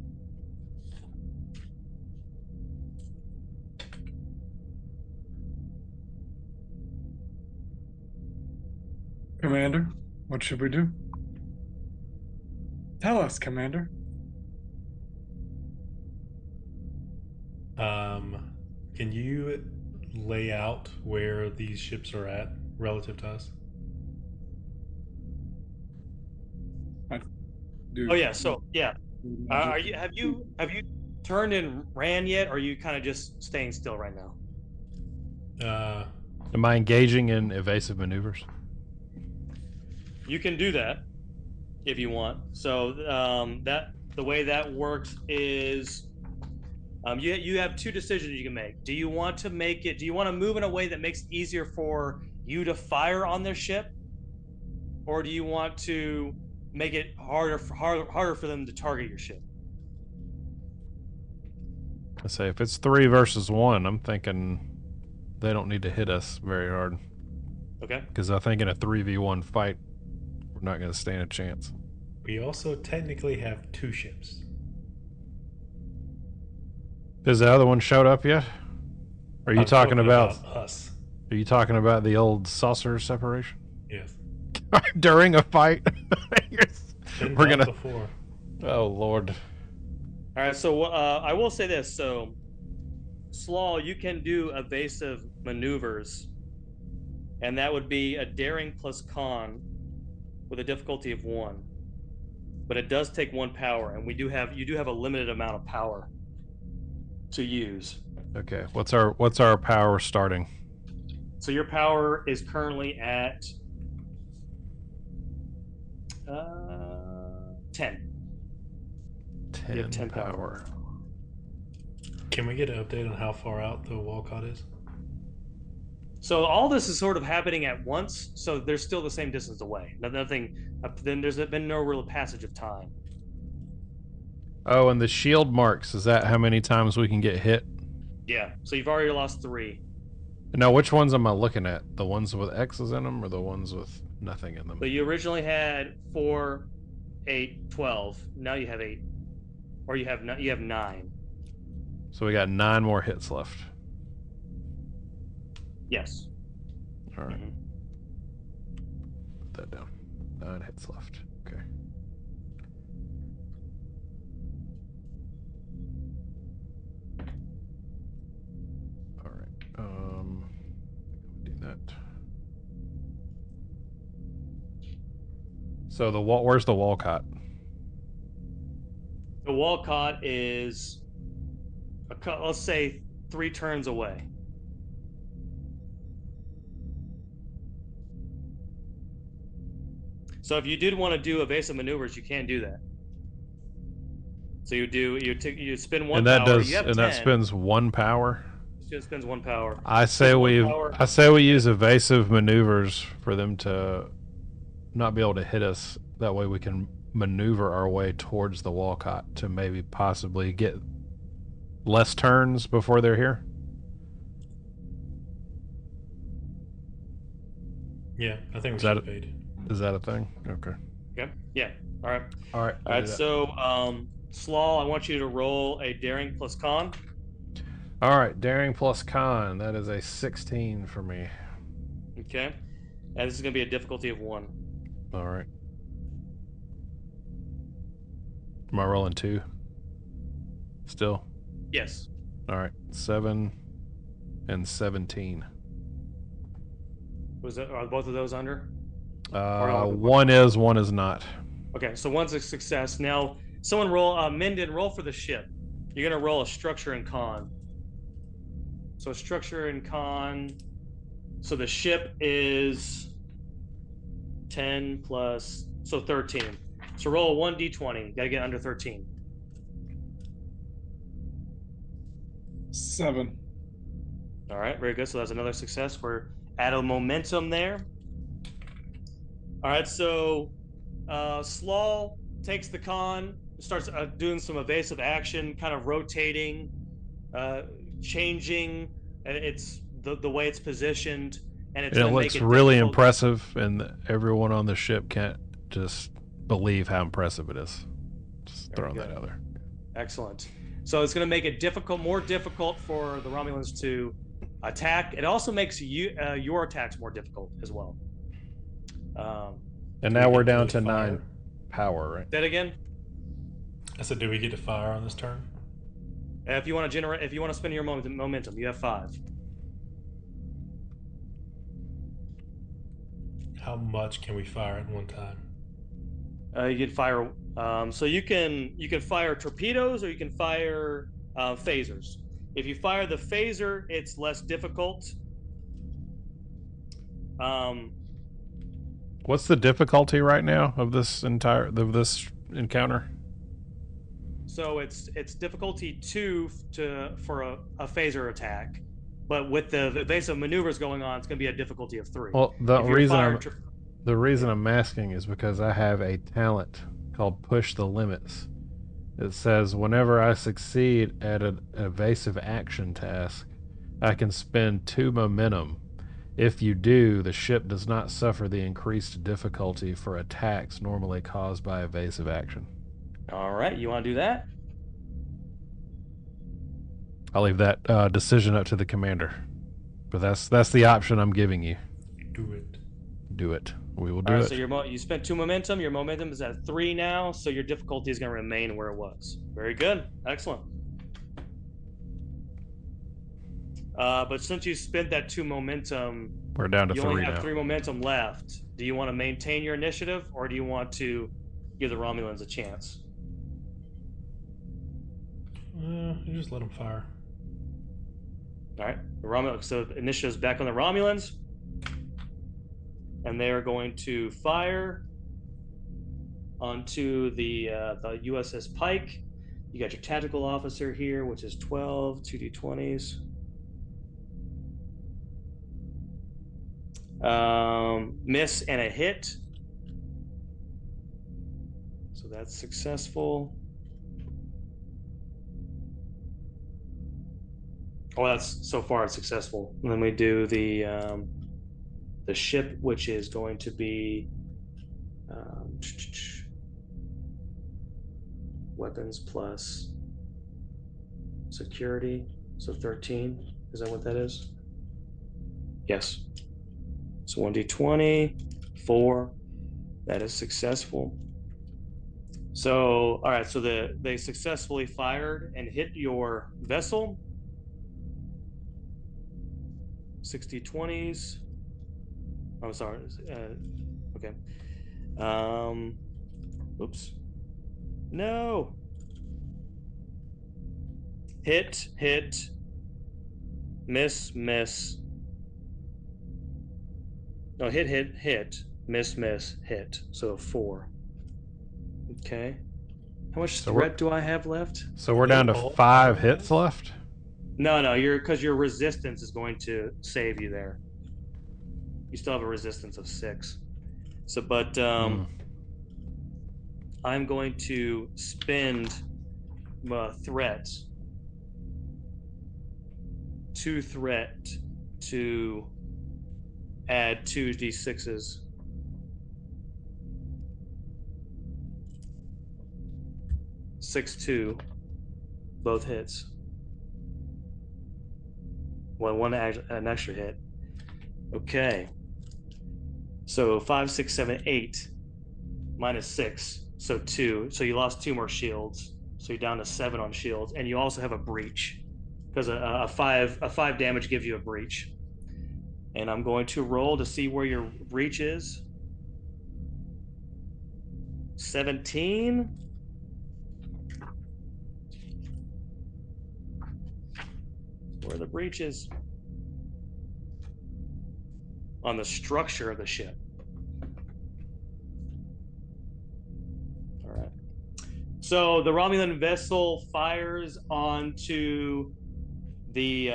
Commander, what should we do? Tell us, Commander. Can you lay out where these ships are at relative to us? Oh yeah. So yeah. Are you? Have you turned and ran yet? Or are you kind of just staying still right now? Am I engaging in evasive maneuvers? You can do that if you want. So that the way that works is you have 2 decisions you can make. Do you want to move in a way that makes it easier for you to fire on their ship, or do you want to make it harder for them to target your ship? I say if it's 3 versus 1, I'm thinking they don't need to hit us very hard. Okay. Because I think in a 3v1 fight, we're not going to stand a chance. We also technically have 2 ships. Has the other one showed up yet? Are you I'm talking about us? Are you talking about the old saucer separation? Yes. During a fight? Been We're done gonna. before. Oh Lord. All right. So I will say this. So, Slaw, you can do evasive maneuvers, and that would be a daring plus con with a difficulty of 1. But it does take 1 power, and you do have a limited amount of power to use. Okay. What's our power starting? So your power is currently at 10. 10, You have 10 power. Can we get an update on how far out the Walcott is? So all this is sort of happening at once. So they're still the same distance away. Nothing. Then there's been no real passage of time. Oh, and the shield marks, is that how many times we can get hit? Yeah. So you've already lost 3. Now, which ones am I looking at? The ones with X's in them or the ones with nothing in them? So you originally had 4, 8, 12. Now you have 8, or you have 9. So we got 9 more hits left. Yes. All right. Mhm. Put that down. 9 hits left. Okay. All right. Do that. So where's the Walcott? The Walcott is, let's say, 3 turns away. So if you did want to do evasive maneuvers, you can do that. So you spend 1 And that power. does, You have and 10. that spends 1 power. It just spends 1 power. I say we use evasive maneuvers for them to not be able to hit us. That way we can maneuver our way towards the Walcott to maybe possibly get less turns before they're here. Yeah, I think we Is should that have paid. Is that a thing? Okay. Okay. Yeah. All right. All right. All right. So, Slaw, I want you to roll a daring plus con. All right. Daring plus con. That is a 16 for me. Okay. And this is going to be a difficulty of 1. All right. Am I rolling 2? Still? Yes. All right. 7 and 17. Are both of those under? One is not. Okay, so 1's a success. Now, someone roll, Menden, roll for the ship. You're going to roll a structure and con. So structure and con. So the ship is 10 plus, so 13. So roll a 1d20. You got to get under 13. 7. All right, very good. So that's another success. We're at a momentum there. All right, so Slaw takes the con, starts doing some evasive action, kind of rotating, changing. It's the way it's positioned, and it's And it going to make looks it really difficult. impressive, and everyone on the ship can't just believe how impressive it is. Just Very throwing that good. out there. Excellent. So it's going to make it more difficult for the Romulans to attack. It also makes your attacks more difficult as well. And Do now we we're get down to to fire? 9 power, right? That again. I said, do we get to fire on this turn? If you want to spend your momentum, you have 5. How much can we fire at one time? You can fire. So you can fire torpedoes or you can fire phasers. If you fire the phaser, it's less difficult. What's the difficulty right now of this encounter? So it's difficulty 2 for a phaser attack, but with the evasive maneuvers going on, it's going to be a difficulty of 3. Well, the If you're reason firing I'm asking is because I have a talent called Push the Limits. It says whenever I succeed at an evasive action task, I can spend 2 momentum. If you do, the ship does not suffer the increased difficulty for attacks normally caused by evasive action. All right, you want to do that? I'll leave that decision up to the commander. But that's the option I'm giving you. Do it. Do it. We will do All right, it. so you spent 2 momentum. Your momentum is at 3 now, so your difficulty is going to remain where it was. Very good. Excellent. But since you spent that 2 momentum, We're down to you 3 only have now. 3 momentum left. Do you want to maintain your initiative, or do you want to give the Romulans a chance? You just let them fire. All right, so the initiative's back on the Romulans, and they are going to fire onto the USS Pike. You got your tactical officer here, which is 12 2d20s. Miss and a hit, so that's successful. Oh, that's so far it's successful. And then we do the ship, which is going to be weapons plus security, so 13. Is that what that is? Yes. So 1d20, 4. That is successful. So, all right. So they successfully fired and hit your vessel. 60 20s. I'm sorry. Okay. Oops. No. Hit. Miss. No, hit. Miss, hit. So 4. Okay. How much threat do I have left? So we're down to 5 hits left? No, because your resistance is going to save you there. You still have a resistance of 6. So, but I'm going to spend threat. 2 threat to add 2 d6s. Six 2, both hits. One an extra hit. Okay. So 5, 6, 7, 8 minus 6, so 2. So you lost 2 more shields. So you're down to 7 on shields, and you also have a breach because a 5 damage gives you a breach. And I'm going to roll to see where your breach is. 17. Where are the breaches? On the structure of the ship. All right. So the Romulan vessel fires onto the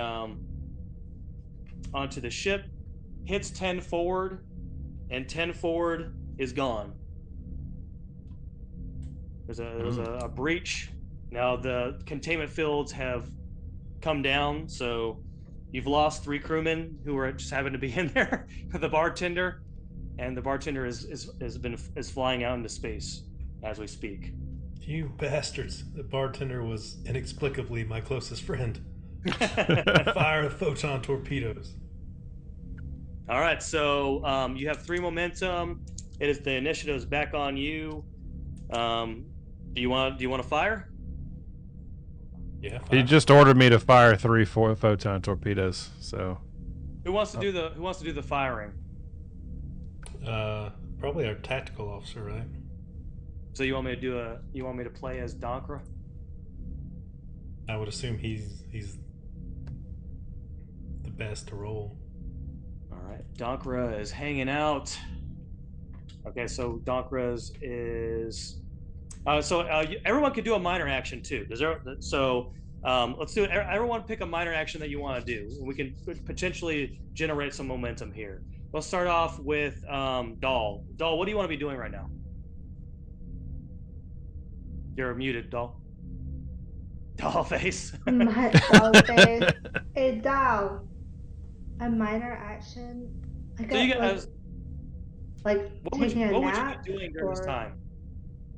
ship, hits 10 forward, and 10 forward is gone. There was a breach. Now the containment fields have come down, so you've lost 3 crewmen who were just happened to be in there. The bartender, and the bartender is flying out into space as we speak. You bastards! The bartender was inexplicably my closest friend. Fire the photon torpedoes. All right, so you have 3 momentum. It is the initiative is back on you. Do you want to fire? Yeah. He just ordered me to fire 3 photon torpedoes. So Who wants to do the firing? Probably our tactical officer, right? So you want me to play as Donkra? I would assume he's the best to roll. All right, Donkra is hanging out. Okay, so Donkra's is. Everyone could do a minor action too. Let's do it. Everyone pick a minor action that you want to do. We can potentially generate some momentum here. We'll start off with Doll. Doll, what do you want to be doing right now? You're muted, Doll. Doll face. My doll face. Hey, doll. A minor action. I got, So you guys, like taking a what would you nap. be doing during this time?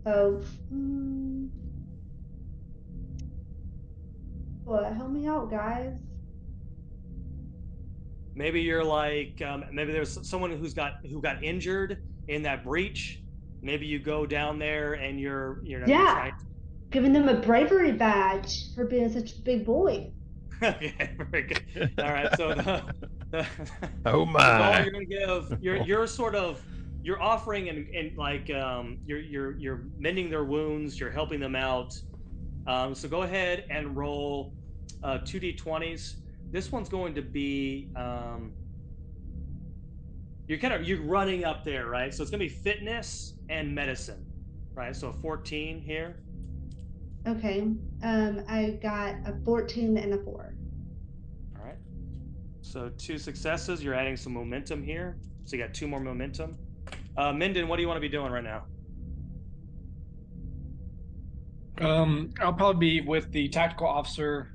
Oh. What? Help me out, guys. Maybe you're like maybe there's someone who got injured in that breach. Maybe you go down there and you're giving them a bravery badge for being such a big boy. Okay, very good. All right, so oh my, you're gonna give you're offering and like you're mending their wounds, you're helping them out. So go ahead and roll 2d20s. This one's going to be you're running up there, right? So it's gonna be fitness and medicine, right? So a 14 here. Okay. I got a 14 and a 4. All right. So 2 successes. You're adding some momentum here. So you got 2 more momentum. Minden, what do you want to be doing right now? I'll probably be with the tactical officer.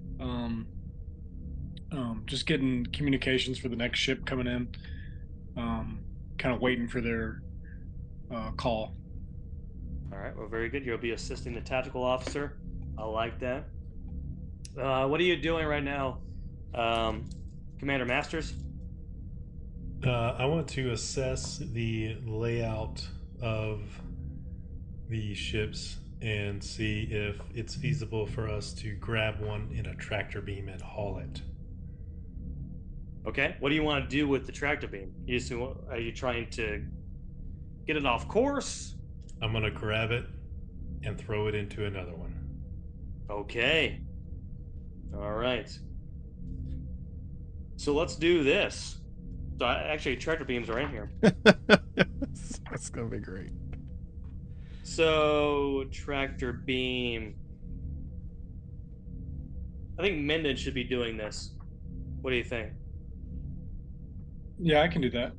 Just getting communications for the next ship coming in. Kind of waiting for their call. All right, well, very good. You'll be assisting the tactical officer. I like that. What are you doing right now, Commander Masters? I want to assess the layout of the ships and see if it's feasible for us to grab one in a tractor beam and haul it. Okay, what do you want to do with the tractor beam? Are you trying to get it off course? I'm going to grab it and throw it into another one. Okay. All right. So let's do this. So actually, tractor beams are in here. That's gonna be great. So tractor beam. I think Minden should be doing this. What do you think? Yeah, I can do that.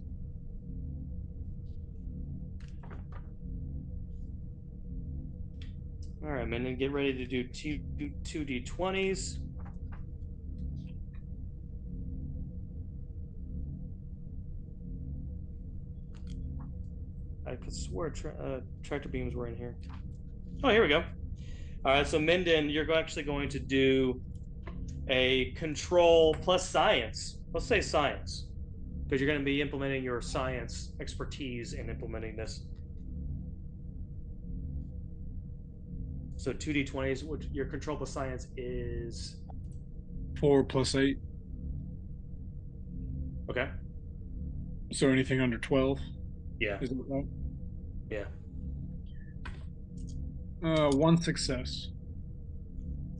All right, Minden, get ready to do 2d20s. I could swear tractor beams were in here. Oh, here we go. All right, so Minden, you're actually going to do a control plus science. Let's say science, because you're going to be implementing your science expertise in implementing this. So 2d20s, your control plus science is 4 + 8. okay. So anything under 12? Yeah. Is it right? Yeah. 1 success.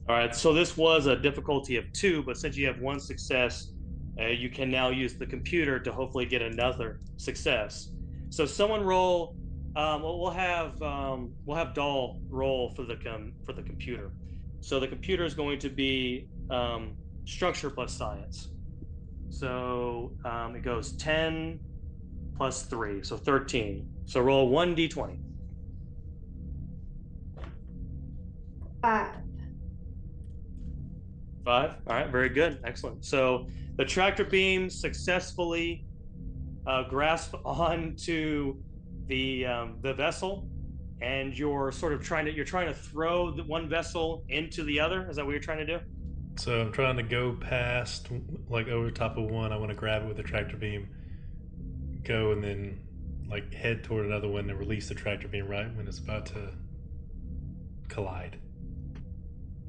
All right. So this was a difficulty of 2, but since you have 1 success, you can now use the computer to hopefully get another success. So someone roll. We'll have Doll roll for the computer. So the computer is going to be structure plus science. So it goes 10 plus 3, so 13. So roll 1d20. 5. 5. All right, very good, excellent. So the tractor beam successfully grasp onto the vessel, and you're sort of trying to throw the one vessel into the other. Is that what you're trying to do? So I'm trying to go past, like over top of one. I want to grab it with the tractor beam, go, and then like head toward another one and release the tractor beam right when it's about to collide.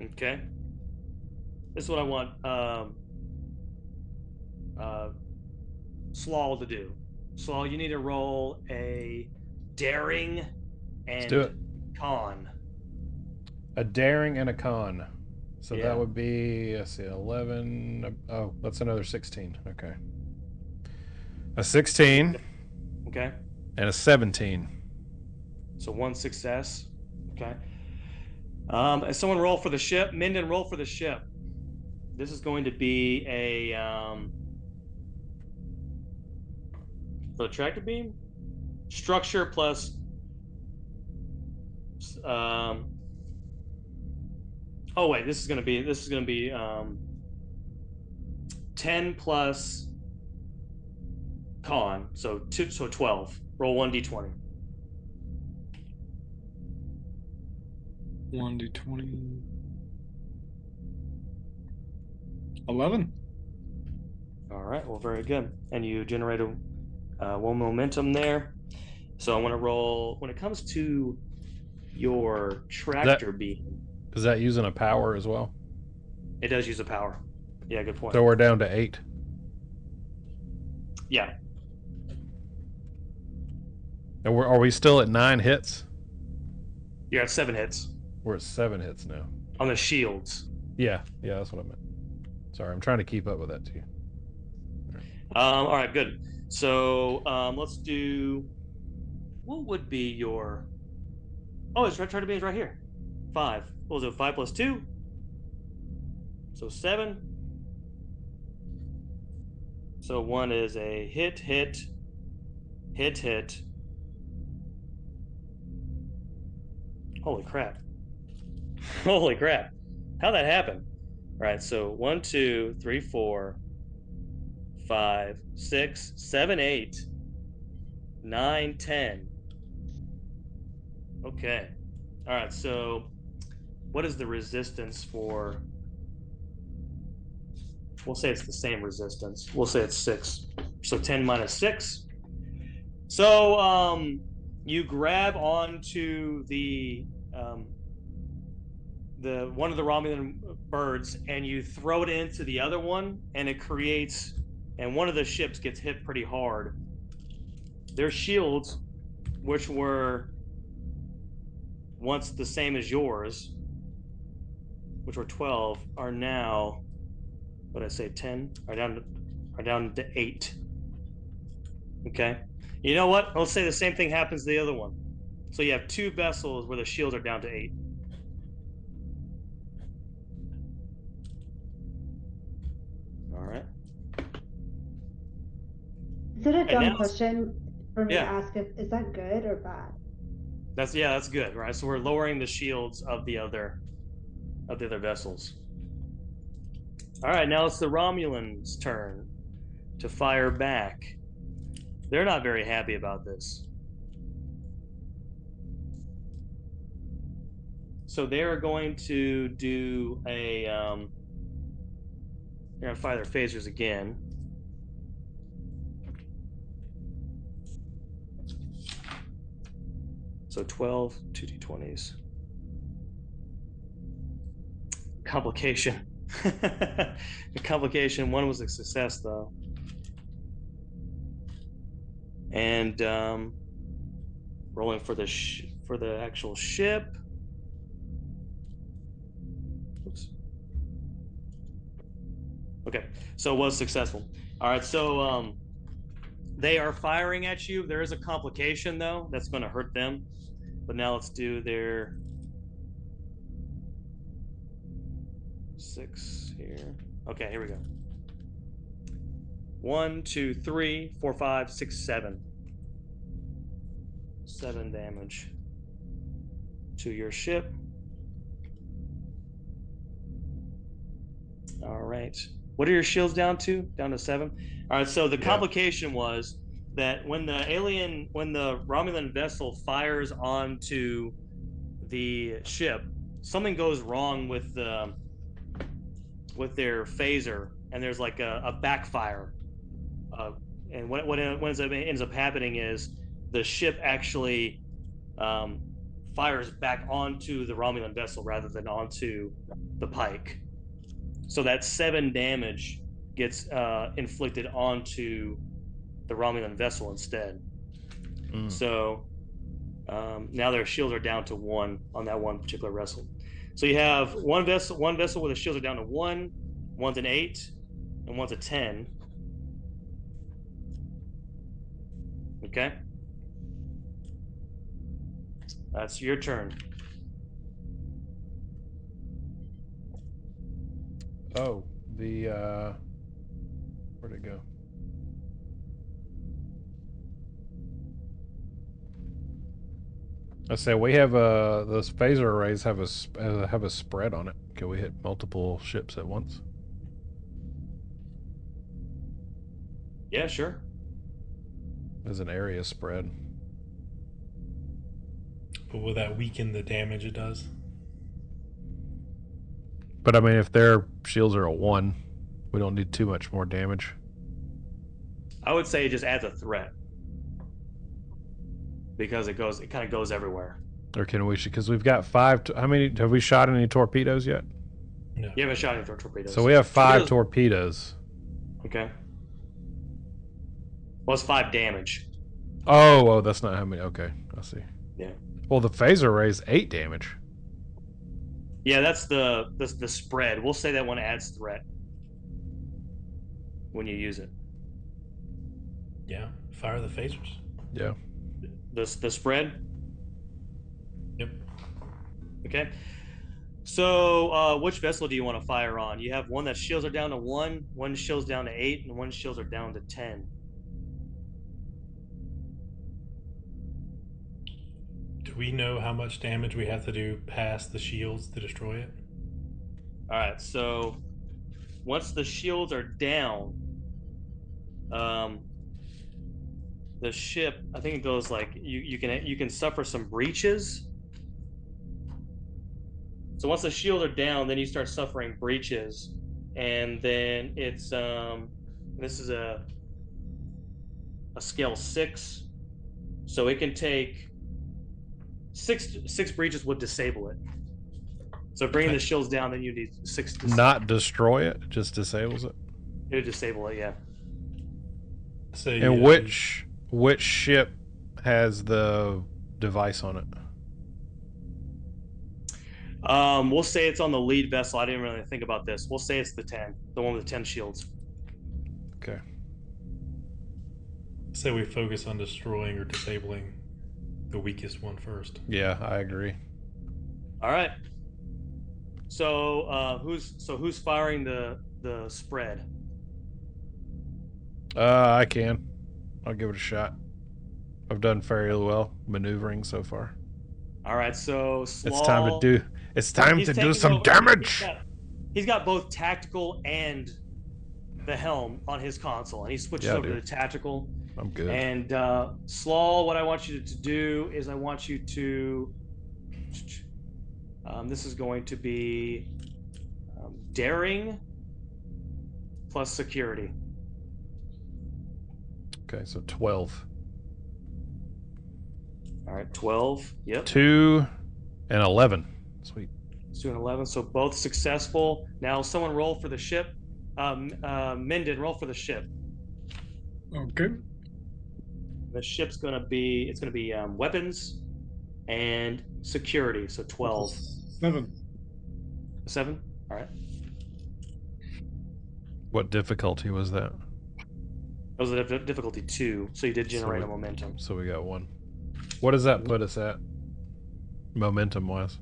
Okay. This is what I want Slaw to do. Slaw, you need to roll a daring and do it. con. A daring and a con. So Yeah. that would be, let's see, 11. Oh, that's another 16. Okay. A 16 Okay. and a 17. So 1 success. Okay. And someone roll for the ship. Minden, roll for the ship. This is going to be a for the tractor beam, structure plus oh wait, this is going to be 10 plus con, so 12. Roll 1d20. 1d20. 11. All right, well, very good. And you generate one momentum there. So I want to roll, when it comes to your tractor beam, Is that using a power as well? it does use a power. Yeah, good point. So we're down to 8. Yeah. And are we still at 9 hits? You're at 7 hits We're at 7 hits now. on the shields. Yeah, that's what I meant. Sorry, I'm trying to keep up with that too. All right, good. So let's do, what would be your, oh, it's tractor beam is right here. 5. What was it, 5 plus 2? So 7. So 1 is a hit. Holy crap. Holy crap. How'd that happen? All right, so 1, 2, 3, 4, 5, 6, 7, 8, 9, 10. Okay. All right, so what is the resistance for? We'll say it's the same resistance. We'll say it's 6. So 10 minus 6. So you grab onto the one of the Romulan birds and you throw it into the other one, and it creates, and one of the ships gets hit pretty hard. Their shields, which were once the same as yours, which were 12, are now, what did I say, 10? Are down to 8. Okay. You know what? Let's say the same thing happens to the other one. So you have 2 vessels where the shields are down to 8. All right. Is it a And dumb now- question for me Yeah. to ask? Is that good or bad? That's good, right? So we're lowering the shields of the other vessels. All right, now it's the Romulans' turn to fire back. They're not very happy about this. So they're going to do a they're gonna fire their phasers again. So 12, 2d20s. Complication. The complication, one was a success though. And rolling for the actual ship. Oops. Okay, so it was successful. All right, so they are firing at you. There is a complication though that's going to hurt them. But now let's do their 6 here. Okay, here we go. 1, 2, 3, 4, 5, 6, 7. 7 damage to your ship. All right. What are your shields down to? Down to 7. All right. So the complication was that when the Romulan vessel fires onto the ship, something goes wrong with their phaser, and there's like a backfire. And what ends up happening is the ship actually fires back onto the Romulan vessel rather than onto the pike. So that 7 damage gets inflicted onto the Romulan vessel instead. So now their shields are down to 1 on that one particular vessel. So you have one vessel where the shields are down to 1, one's an 8, and one's a 10. Okay. That's your turn. Oh, where'd it go? I say we have those phaser arrays have a spread on it. Can we hit multiple ships at once? Yeah, sure. There's an area spread. But will that weaken the damage it does? But I mean, if their shields are a 1, we don't need too much more damage. I would say it just adds a threat because it kind of goes everywhere. Or can we? Because we've got 5. How many have we shot? Any torpedoes yet? No. You haven't shot any torpedoes. So we have 5 torpedoes. Okay. Well, it's 5 damage. Oh, that's not how many. Okay, I see. Yeah. Well, the phaser array's 8 damage. Yeah, that's the spread. We'll say that one adds threat when you use it. Yeah. Fire the phasers. Yeah. The spread. Yep. Okay. So, which vessel do you want to fire on? You have one that shields are down to 1, one shields down to 8, and one shields are down to 10. Do we know how much damage we have to do past the shields to destroy it? All right. So, once the shields are down, the ship, I think it goes like you can suffer some breaches. So once the shields are down, then you start suffering breaches, and then it's this is a scale 6, so it can take 6 breaches would disable it. So bringing the shields down, then you need 6. Not destroy it, just disables it. It would disable it, yeah. So And which ship has the device on it? We'll say it's on the lead vessel. I didn't really think about this. We'll say it's the 10, the one with the 10 shields. Okay. Say we focus on destroying or disabling the weakest one first. Yeah, I agree. All right. So who's firing the spread? I can. I'll give it a shot. I've done fairly well maneuvering so far. All right. So Slaw, It's time to do some damage. He's got both tactical and the helm on his console, and he switches over to the tactical. I'm good. And Slaw, what I want you to do is I want you to. This is going to be daring plus security. Okay, so 12. All right, 12. Yep. 2 and 11. Sweet. 2 and 11. So both successful. Now someone roll for the ship. Minden, roll for the ship. Okay. The ship's gonna be weapons and security. So 12. 7. 7. All right. What difficulty was that? That was a difficulty 2. So you did generate a momentum. So we got 1. What does that put us at? Momentum wise.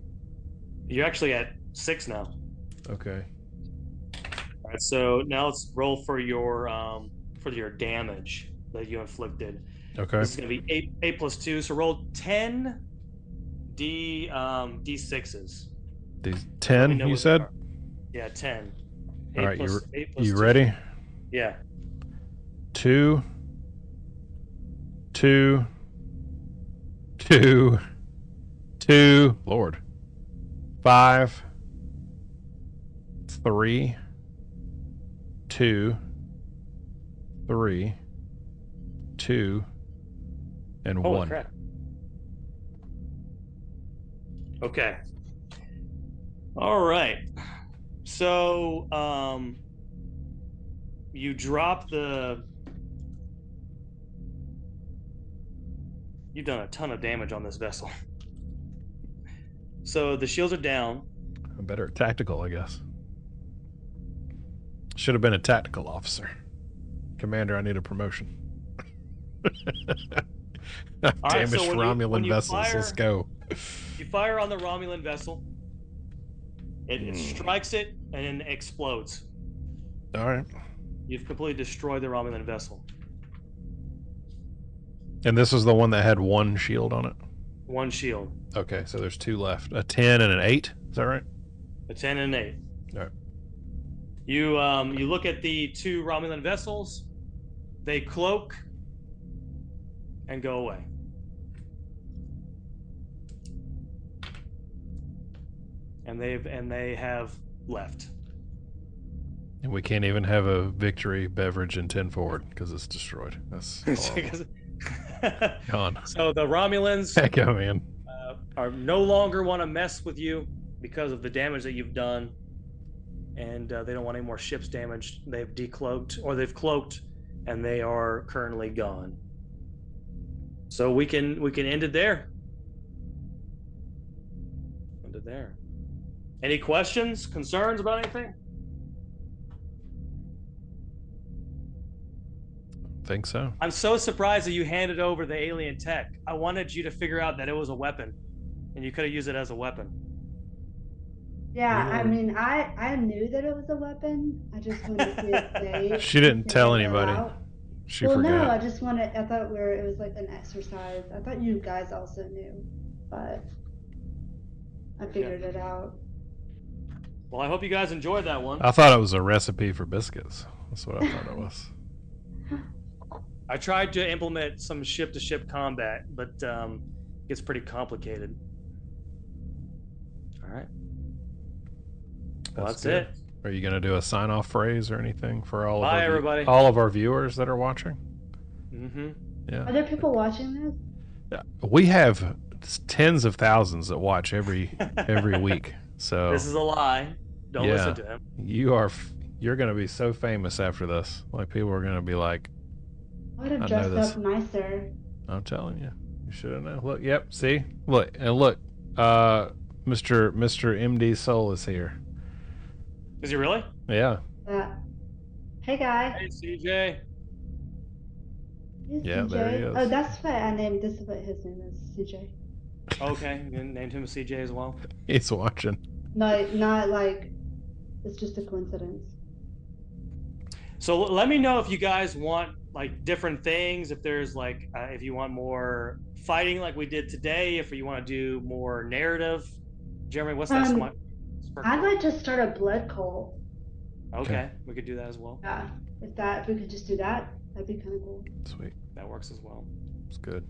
You're actually at 6 now. Okay. All right. So now let's roll for your damage that you inflicted. Okay. This is going to be 8 plus 2. So roll 10 D6s. These Let me 10, know you what they said? are. Yeah, 10. All right, plus, 8 plus you 2. ready? Yeah. 2, 2, 2, 2. Lord. 5, 3, 2, 3, 2, and Holy 1. crap. Okay. All right. So, you drop the. You've done a ton of damage on this vessel. So the shields are down. I'm better at tactical, I guess. Should have been a tactical officer. Commander, I need a promotion. All right, so Damaged when Romulan you vessels. fire, Let's go. you fire on the Romulan vessel. It strikes it and then explodes. All right. You've completely destroyed the Romulan vessel. And this is the one that had 1 shield on it? 1 shield. Okay, so there's 2 left. A 10 and an 8. Is that right? A 10 and an 8. All right. You look at the 2 Romulan vessels. They cloak and go away. And they have left. And we can't even have a victory beverage in 10 forward because it's destroyed. That's horrible. Gone. So the Romulans Heck yeah, man. are no longer want to mess with you because of the damage that you've done, and they don't want any more ships damaged. They've decloaked, or they've cloaked, and they are currently gone. So we can end it there. End it there. Any questions, concerns about anything? Think so. I'm so surprised that you handed over the alien tech. I wanted you to figure out that it was a weapon, and you could have used it as a weapon. Yeah, I mean, I knew that it was a weapon. I just wanted to see it safe. She didn't tell figure it anybody. out. She Well, forgot. no, I just wanted. I thought it was like an exercise. I thought you guys also knew, but I figured it out. Well, I hope you guys enjoyed that one. I thought it was a recipe for biscuits. That's what I thought it was. I tried to implement some ship-to-ship combat, but it gets pretty complicated. All right. Well, that's good. it. Are you going to do a sign-off phrase or anything for all of Bye, everybody. all of our viewers that are watching? Mm-hmm. Yeah. Are there people watching this? Yeah. We have tens of thousands that watch every week. So This is a lie. Don't listen to him. You're going to be so famous after this. Like people are going to be like, I would have I know dressed this. up nicer. I'm telling you, you should have known. Look, yep, see, look, and look, Mr. MD Soul is here. Is he really? Yeah, Hey, guy. Hey, CJ. He's Yeah, CJ. there he is. Oh, that's what I named. This is what his name is, CJ. Okay, you named him CJ as well. he's watching. No, not like it's just a coincidence. So let me know if you guys want like different things. If there's like, if you want more fighting like we did today, if you want to do more narrative. Jeremy, what's that? I'd like to start a blood cult. Okay, we could do that as well. Yeah, if we could just do that, that'd be kind of cool. Sweet, That works as well. it's good.